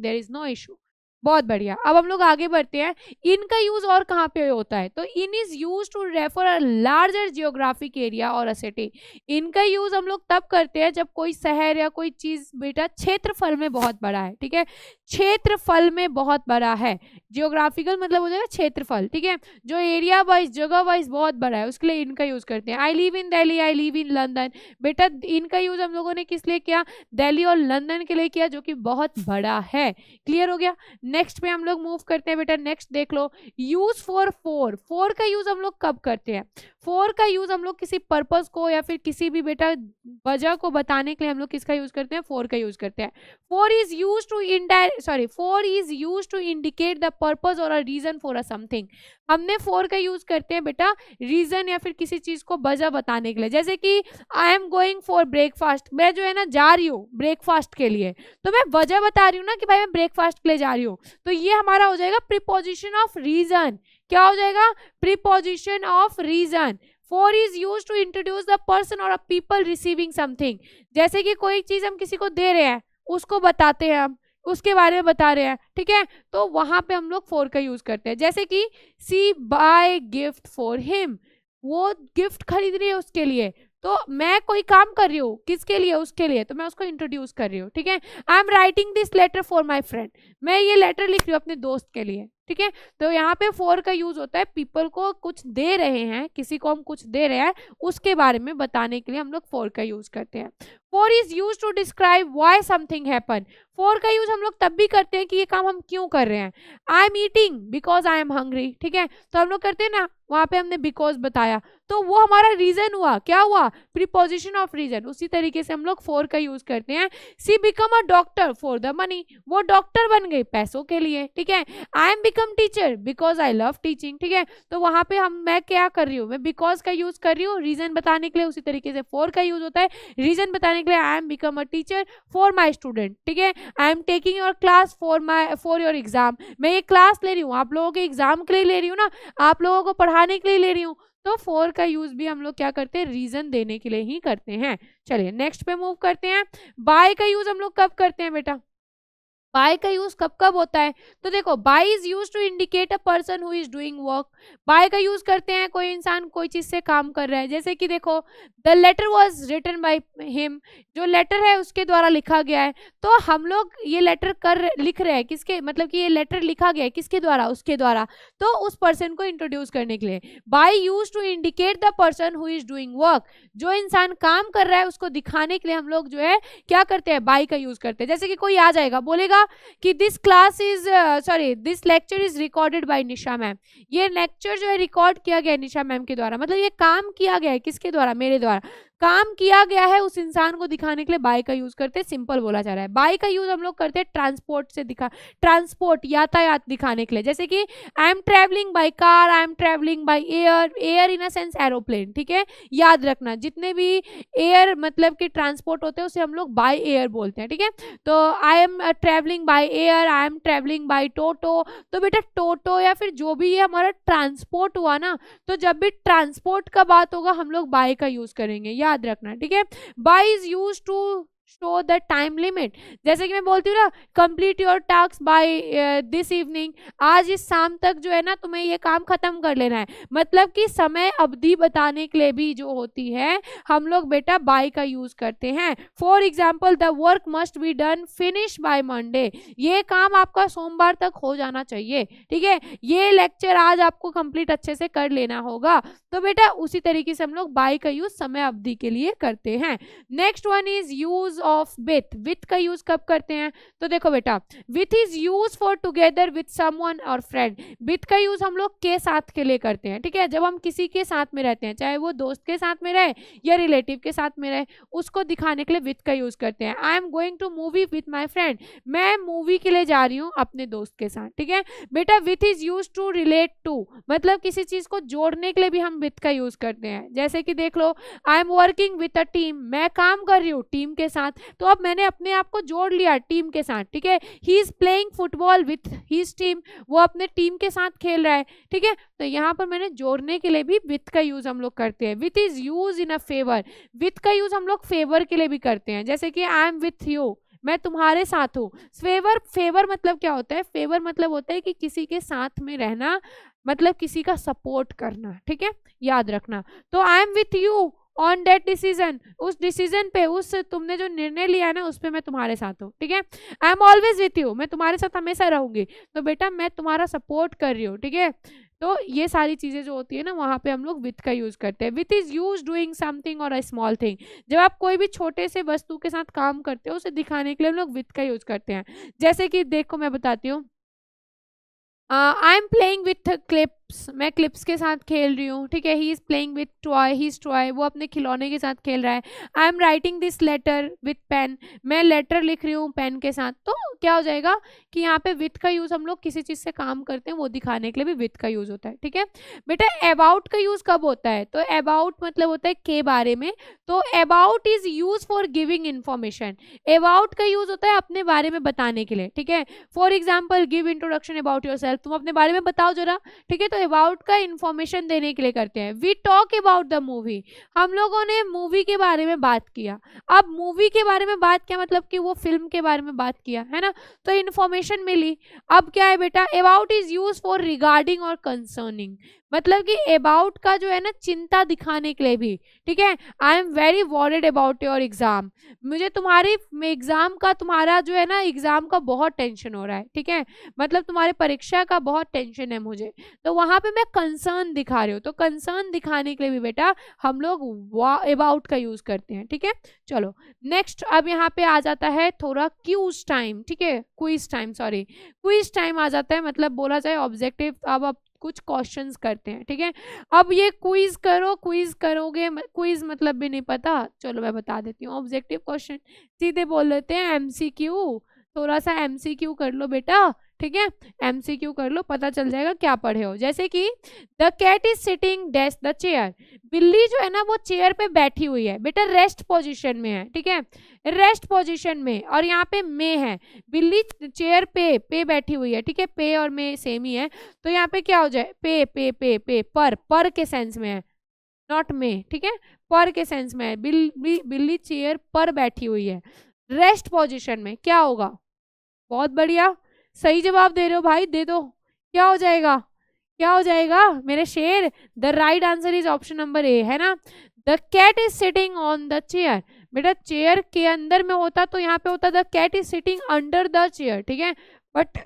इज नो इशू। बहुत बढ़िया, अब हम लोग आगे बढ़ते हैं। इन का यूज और कहाँ पे होता है, तो in is use to refer a larger geographic area और अ सिटी। इनका यूज हम लोग तब करते हैं जब कोई शहर या कोई चीज बेटा क्षेत्रफल में बहुत बड़ा है, ठीक है, क्षेत्रफल में बहुत बड़ा है, जियोग्राफिकल मतलब हो जाएगा क्षेत्रफल, ठीक है, जो एरिया वाइज जगह वाइज बहुत बड़ा है उसके लिए इनका यूज करते हैं। I live in Delhi, I live in London, बेटा इनका यूज हम लोगों ने किस लिए किया, दिल्ली और लंदन के लिए किया जो कि बहुत बड़ा है। क्लियर हो गया, नेक्स्ट पे हम लोग मूव करते हैं बेटा, नेक्स्ट देख लो, यूज फॉर फोर। फोर का यूज हम लोग कब करते हैं, फोर का यूज हम लोग किसी पर्पस को या फिर किसी भी बेटा वजह को बताने के लिए हम लोग किसका यूज करते हैं, फोर का यूज करते हैं। For is use to for is use to indicate the purpose or a reason for a something. हमने फोर का यूज करते हैं बेटा रीजन या फिर किसी चीज को वजह बताने के लिए, जैसे कि I am going for breakfast, मैं जो है ना जा रही हूँ ब्रेकफास्ट के लिए, तो मैं वजह बता रही हूँ ना कि भाई मैं ब्रेकफास्ट के लिए जा रही हूँ, तो ये हमारा हो जाएगा प्रीपोजिशन ऑफ रीजन। क्या हो जाएगा, preposition of reason. For is use to introduce the person or a people receiving something, जैसे कि कोई चीज हम किसी को दे रहे हैं उसको बताते हैं, हम उसके बारे में बता रहे हैं, ठीक है, तो वहां पे हम लोग फोर का यूज करते हैं। जैसे कि सी बाय गिफ्ट फॉर हिम, वो गिफ्ट खरीद रही है उसके लिए, तो मैं कोई काम कर रही हूँ किसके लिए, उसके लिए, तो मैं उसको इंट्रोड्यूस कर रही हूँ, ठीक है। I am writing this letter for my friend, मैं ये लेटर लिख रही हूँ अपने दोस्त के लिए, ठीक है, तो यहाँ पे फोर का यूज होता है पीपल को कुछ दे रहे हैं, किसी को हम कुछ दे रहे हैं उसके बारे में बताने के लिए हम लोग फोर का यूज करते हैं। For is use to describe why something happen, for का यूज हम लोग तब भी करते हैं कि ये काम हम क्यों कर रहे हैं। I am eating because I am hungry, ठीक है, तो हम लोग करते हैं ना, वहां पे हमने बिकॉज बताया, तो वो हमारा रीजन हुआ, क्या हुआ, प्रीपोजिशन ऑफ रीजन। उसी तरीके से हम लोग फोर का यूज करते हैं। She become a doctor for the money, वो डॉक्टर बन गई पैसों के लिए, ठीक है। I am become teacher because I love teaching, ठीक है, तो वहां पे मैं क्या कर रही हूँ, मैं बिकॉज का यूज कर रही हूँ रीजन बताने के लिए, उसी तरीके से फोर का यूज होता है रीजन बताने के लिए। आई am become a teacher for my student, ठीक है, I am taking your class for your exam, मैं ये क्लास ले रही हूँ आप लोगों के एग्जाम के लिए ले रही हूँ ना, आप लोगों को पढ़ाने के लिए ले रही हूँ, तो फोर का यूज भी हम लोग क्या करते हैं, रीजन देने के लिए ही करते हैं। चलिए नेक्स्ट पे मूव करते हैं। बाय का यूज हम लोग कब करते हैं बेटा, बाय का यूज कब कब होता है, तो देखो by is use to indicate a person who is doing work. By का यूज करते हैं कोई इंसान कोई चीज से काम कर रहा है, जैसे कि देखो the letter was written by him, जो लेटर है उसके द्वारा लिखा गया है, तो हम लोग ये लेटर लिख रहे हैं किसके, मतलब कि ये लेटर लिखा गया है किसके द्वारा, उसके द्वारा, तो उस पर्सन को इंट्रोड्यूस करने के लिए। By use to indicate the person who is doing work, जो इंसान काम कर रहा है उसको दिखाने के लिए हम लोग जो है क्या करते हैं, बाय का यूज करते हैं। जैसे कि कोई आ जाएगा बोलेगा कि this lecture is recorded by Nisha ma'am, ये लेक्चर जो है रिकॉर्ड किया गया है निशा मैम के द्वारा, मतलब ये काम किया गया है किसके द्वारा, मेरे द्वारा काम किया गया है, उस इंसान को दिखाने के लिए बाय का यूज करते हैं। सिंपल बोला जा रहा है। बाय का यूज हम लोग करते हैं ट्रांसपोर्ट यातायात दिखाने के लिए, जैसे कि I am travelling by car, I am travelling by air in a sense aeroplane, ठीक है, याद रखना जितने भी एयर मतलब कि ट्रांसपोर्ट होते हैं उसे हम लोग बाय एयर बोलते हैं, ठीक है, तो I am travelling by air, I am travelling by toto, तो बेटा टोटो या फिर जो भी ये हमारा ट्रांसपोर्ट हुआ ना, तो जब भी ट्रांसपोर्ट का बात होगा हम लोग बाय का यूज करेंगे, याद रखना, ठीक है। By is use to show the time limit, जैसे कि मैं बोलती हूँ ना complete your task by this evening, आज इस शाम तक जो है ना तुम्हें ये काम खत्म कर लेना है, मतलब कि समय अवधि बताने के लिए भी जो होती है हम लोग बेटा बाय का यूज करते हैं। For example the work must be done finish by Monday, ये काम आपका सोमवार तक हो जाना चाहिए, ठीक है, ये लेक्चर आज आपको कंप्लीट अच्छे से कर लेना होगा, तो बेटा उसी तरीके से हम लोग बाय का यूज समय अवधि के लिए करते हैं। Next one is use of with का यूज कब करते हैं, तो देखो बेटा with is use for together with someone और फ्रेंड, विथ का यूज हम लोग के साथ के लिए करते हैं, ठीक है, जब हम किसी के साथ में रहते हैं चाहे वो दोस्त के साथ में रहे या रिलेटिव के साथ में रहे उसको दिखाने के लिए विथ का यूज करते हैं। I am going to movie with my friend, मैं मूवी के लिए जा रही हूँ अपने दोस्त के साथ, ठीक है, बेटा with is use to relate to, मतलब किसी चीज को जोड़ने के लिए भी हम विथ का यूज करते हैं, जैसे कि देख लो I am working with a team, मैं काम कर रही हूँ टीम के साथ, साथ, तो अब मैंने अपने आप को जोड़ लिया टीम के साथ, ठीक है। He is playing football with his team, वो अपने टीम के साथ खेल रहा है, ठीक है। तो यहाँ पर मैंने जोड़ने के लिए भी विथ का यूज हम लोग करते हैं। With is use in a favour, with का यूज हम लोग फेवर के लिए भी करते हैं, जैसे कि आई एम विथ यू, मैं तुम्हारे साथ हूँ। फेवर, फेवर मतलब क्या होता है? फेवर मतलब होता है कि किसी के साथ में रहना, मतलब किसी का सपोर्ट करना, ठीक है, याद रखना। तो I am with you on that decision, उस डिसीजन पे, उस तुमने जो निर्णय लिया है ना उस पे मैं तुम्हारे साथ हूँ, ठीक है। I am always with you, मैं तुम्हारे साथ हमेशा रहूंगी, तो बेटा मैं तुम्हारा सपोर्ट कर रही हूँ, ठीक है। तो ये सारी चीजें जो होती है ना वहां पे हम लोग विथ का यूज करते हैं। With is use doing something और अ स्मॉल थिंग, जब आप कोई भी छोटे से वस्तु के साथ काम करते हो उसे दिखाने के लिए हम लोग विथ का यूज करते हैं। जैसे कि देखो मैं बताती हूँ, I am playing with clips, मैं क्लिप्स के साथ खेल रही हूँ, ठीक है। He is playing with toy, he is toy, वो अपने खिलौने के साथ खेल रहा है। I am writing this letter with pen, मैं लेटर लिख रही हूँ पेन के साथ। तो क्या हो जाएगा कि यहाँ पे विथ का यूज हम लोग किसी चीज से काम करते हैं वो दिखाने के लिए भी विथ का यूज होता है, ठीक है। बेटा अबाउट का यूज कब होता है? तो अबाउट मतलब होता है के बारे में, तो about is use for giving information, about का यूज होता है अपने बारे में बताने के लिए, ठीक है। For example give introduction about your self, तुम अपने बारे में बताओ जरा, ठीक है। तो अबाउट का इन्फॉर्मेशन देने के लिए करते हैं। We talk about the movie, हम लोगों ने मूवी के बारे में बात किया। अब मूवी के बारे में बात किया मतलब कि वो फिल्म के बारे में बात किया है ना, तो इन्फॉर्मेशन मिली। अब क्या है बेटा, about is use for regarding और कंसर्निंग, मतलब कि अबाउट का जो है ना चिंता दिखाने के लिए भी, ठीक है। I am very worried about your exam, मुझे तुम्हारी एग्जाम का, तुम्हारा जो है ना एग्जाम का बहुत टेंशन हो रहा है, ठीक है, मतलब तुम्हारे परीक्षा का बहुत टेंशन है मुझे, तो वहां पे मैं कंसर्न दिखा रही हूँ। तो कंसर्न दिखाने के लिए भी बेटा हम लोग अबाउट का यूज करते हैं, ठीक है। चलो नेक्स्ट, अब यहाँ पे आ जाता है थोड़ा क्यूज टाइम, ठीक है, quiz time, sorry quiz time आ जाता है, मतलब बोला जाए ऑब्जेक्टिव। अब कुछ क्वेश्चंस करते हैं, ठीक है। अब ये क्विज करो, क्विज करोगे, क्विज मतलब भी नहीं पता, चलो मैं बता देती हूँ। ऑब्जेक्टिव क्वेश्चन सीधे बोल देते हैं, एमसीक्यू, थोड़ा सा एमसीक्यू कर लो बेटा, ठीक है, एमसीक्यू कर लो, पता चल जाएगा क्या पढ़े हो। जैसे कि the cat is sitting dash the chair, बिल्ली जो है ना वो चेयर पे बैठी हुई है, बेटा रेस्ट पोजीशन में है, ठीक है, रेस्ट पोजीशन में, और यहाँ पे मे है, बिल्ली चेयर पे बैठी हुई है, ठीक है, पे और मे सेम ही है, तो यहाँ पे क्या हो जाए, पे पे पे पे, पर के सेंस में है, नॉट मे, ठीक है, पर के सेंस में है। बिल्ली चेयर पर बैठी हुई है, रेस्ट पोजीशन में, क्या होगा? बहुत बढ़िया, सही जवाब दे रहे हो भाई, दे दो, क्या हो जाएगा, क्या हो जाएगा मेरे शेर? The right answer is option number A, है ना। The cat is sitting on the chair, बेटा चेयर के अंदर में होता तो यहाँ पे होता the cat is sitting under the chair, ठीक है, बट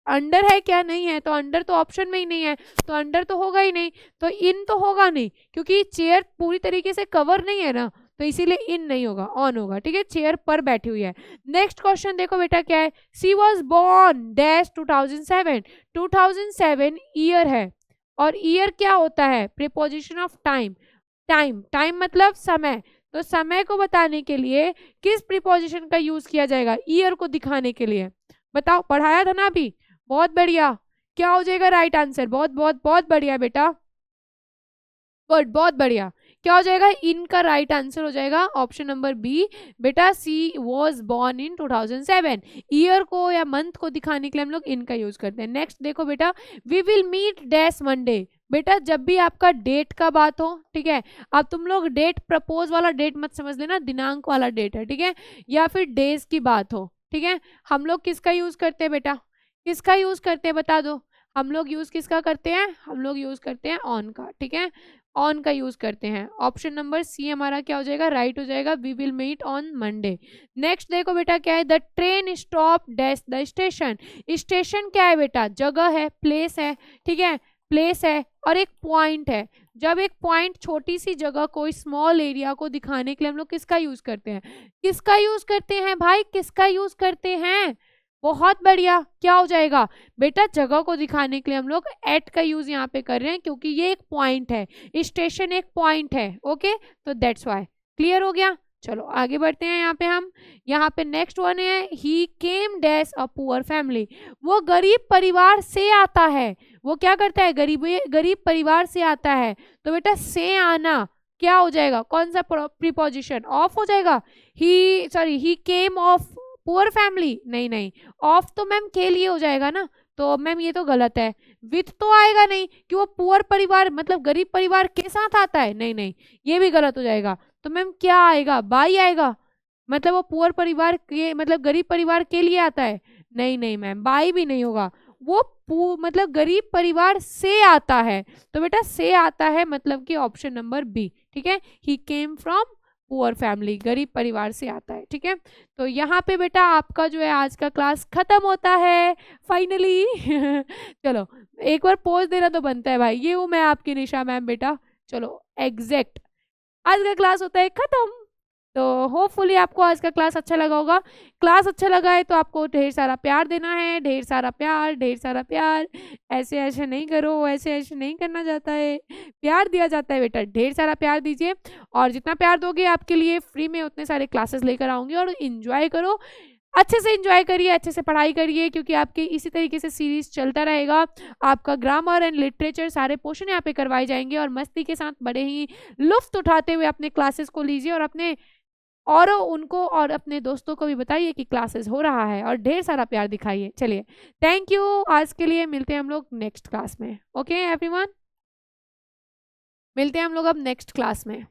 अंडर है क्या? नहीं है, तो अंडर तो ऑप्शन में ही नहीं है, तो अंडर तो होगा ही नहीं, तो इन तो होगा नहीं, क्योंकि चेयर पूरी तरीके से कवर नहीं है ना, तो इसीलिए इन नहीं होगा, ऑन होगा, ठीक है, चेयर पर बैठी हुई है। नेक्स्ट क्वेश्चन देखो बेटा क्या है, सी वॉज बॉर्न डैश 2007, 2007 ईयर है, और ईयर क्या होता है? Preposition of time, time, time मतलब समय, तो समय को बताने के लिए किस प्रीपोजिशन का यूज किया जाएगा? ईयर को दिखाने के लिए, बताओ, पढ़ाया था ना अभी, बहुत बढ़िया, क्या हो जाएगा राइट आंसर? बहुत बहुत बहुत बढ़िया बेटा, गुड, बहुत बढ़िया, क्या हो जाएगा? इनका राइट आंसर हो जाएगा ऑप्शन नंबर बी, बेटा सी वॉज बॉर्न इन 2007, ईयर को या मंथ को दिखाने के लिए हम लोग इनका यूज करते हैं। नेक्स्ट देखो बेटा, we will meet dash Monday, बेटा जब भी आपका डेट का बात हो, ठीक है, अब तुम लोग डेट प्रपोज वाला डेट मत समझ लेना, दिनांक वाला डेट है, ठीक है, या फिर डेज की बात हो, ठीक है, हम लोग किसका यूज करते हैं बेटा, किसका यूज करते हैं बता दो, हम लोग यूज किसका करते हैं? हम लोग यूज करते हैं ऑन का, ठीक है, ऑन का यूज करते हैं। ऑप्शन नंबर सी हमारा क्या हो जाएगा? राइट हो जाएगा, we will meet on Monday. Next देखो बेटा क्या है, the train stop dash the station, station क्या है बेटा? जगह है, प्लेस है, ठीक है, प्लेस है, और एक पॉइंट है। जब एक पॉइंट, छोटी सी जगह को, स्मॉल एरिया को दिखाने के लिए हम लोग किसका यूज करते हैं? किसका यूज करते हैं भाई, किसका यूज करते हैं? बहुत बढ़िया, क्या हो जाएगा बेटा? जगह को दिखाने के लिए हम लोग एट का यूज यहाँ पे कर रहे हैं, क्योंकि ये एक पॉइंट है, स्टेशन एक पॉइंट है, ओके, तो दैट्स वाई। क्लियर हो गया? चलो आगे बढ़ते हैं। यहाँ पे नेक्स्ट वन है, ही केम डैश अ पुअर फैमिली, वो गरीब परिवार से आता है, वो क्या करता है? गरीब परिवार से आता है, तो बेटा से आना, क्या हो जाएगा, कौन सा प्रीपोजिशन, ऑफ हो जाएगा। ही केम ऑफ पुअर फैमिली, नहीं नहीं, ऑफ तो मैम के लिए हो जाएगा ना, तो मैम ये तो गलत है। विथ तो आएगा नहीं कि वो पुअर परिवार मतलब गरीब परिवार के साथ आता है, नहीं नहीं, ये भी गलत हो जाएगा। तो मैम क्या आएगा, बाई आएगा, मतलब वो पुअर परिवार के मतलब गरीब परिवार के लिए आता है, नहीं नहीं मैम, बाई भी नहीं होगा, वो मतलब गरीब परिवार से आता है, तो बेटा से आता है मतलब कि ऑप्शन नंबर बी, ठीक है। ही केम फ्रॉम पुअर फैमिली, गरीब परिवार से आता है, ठीक है। तो यहाँ पे बेटा आपका जो है आज का क्लास खत्म होता है फाइनली। चलो एक बार पोज देना तो बनता है भाई, ये हूँ मैं आपकी निशा मैम बेटा। चलो एग्जैक्ट आज का क्लास होता है खत्म। तो होपफुली आपको आज का क्लास अच्छा लगा होगा। क्लास अच्छा लगा है तो आपको ढेर सारा प्यार देना है, ढेर सारा प्यार, ढेर सारा प्यार। ऐसे ऐसे नहीं करो, ऐसे ऐसे नहीं करना जाता है, प्यार दिया जाता है बेटा, ढेर सारा प्यार दीजिए। और जितना प्यार दोगे आपके लिए फ्री में उतने सारे क्लासेस लेकर आऊँगी, और इंजॉय करो, अच्छे से एंजॉय करिए, अच्छे से पढ़ाई करिए, क्योंकि आपके इसी तरीके से सीरीज चलता रहेगा। आपका ग्रामर एंड लिटरेचर सारे पोर्शन यहाँ पे करवाए जाएंगे, और मस्ती के साथ बड़े ही लुफ्त उठाते हुए अपने क्लासेस को लीजिए, और अपने और उनको और अपने दोस्तों को भी बताइए कि क्लासेस हो रहा है, और ढेर सारा प्यार दिखाइए। चलिए थैंक यू, आज के लिए मिलते हैं हम लोग नेक्स्ट क्लास में। ओके एवरीवन, मिलते हैं हम लोग अब नेक्स्ट क्लास में।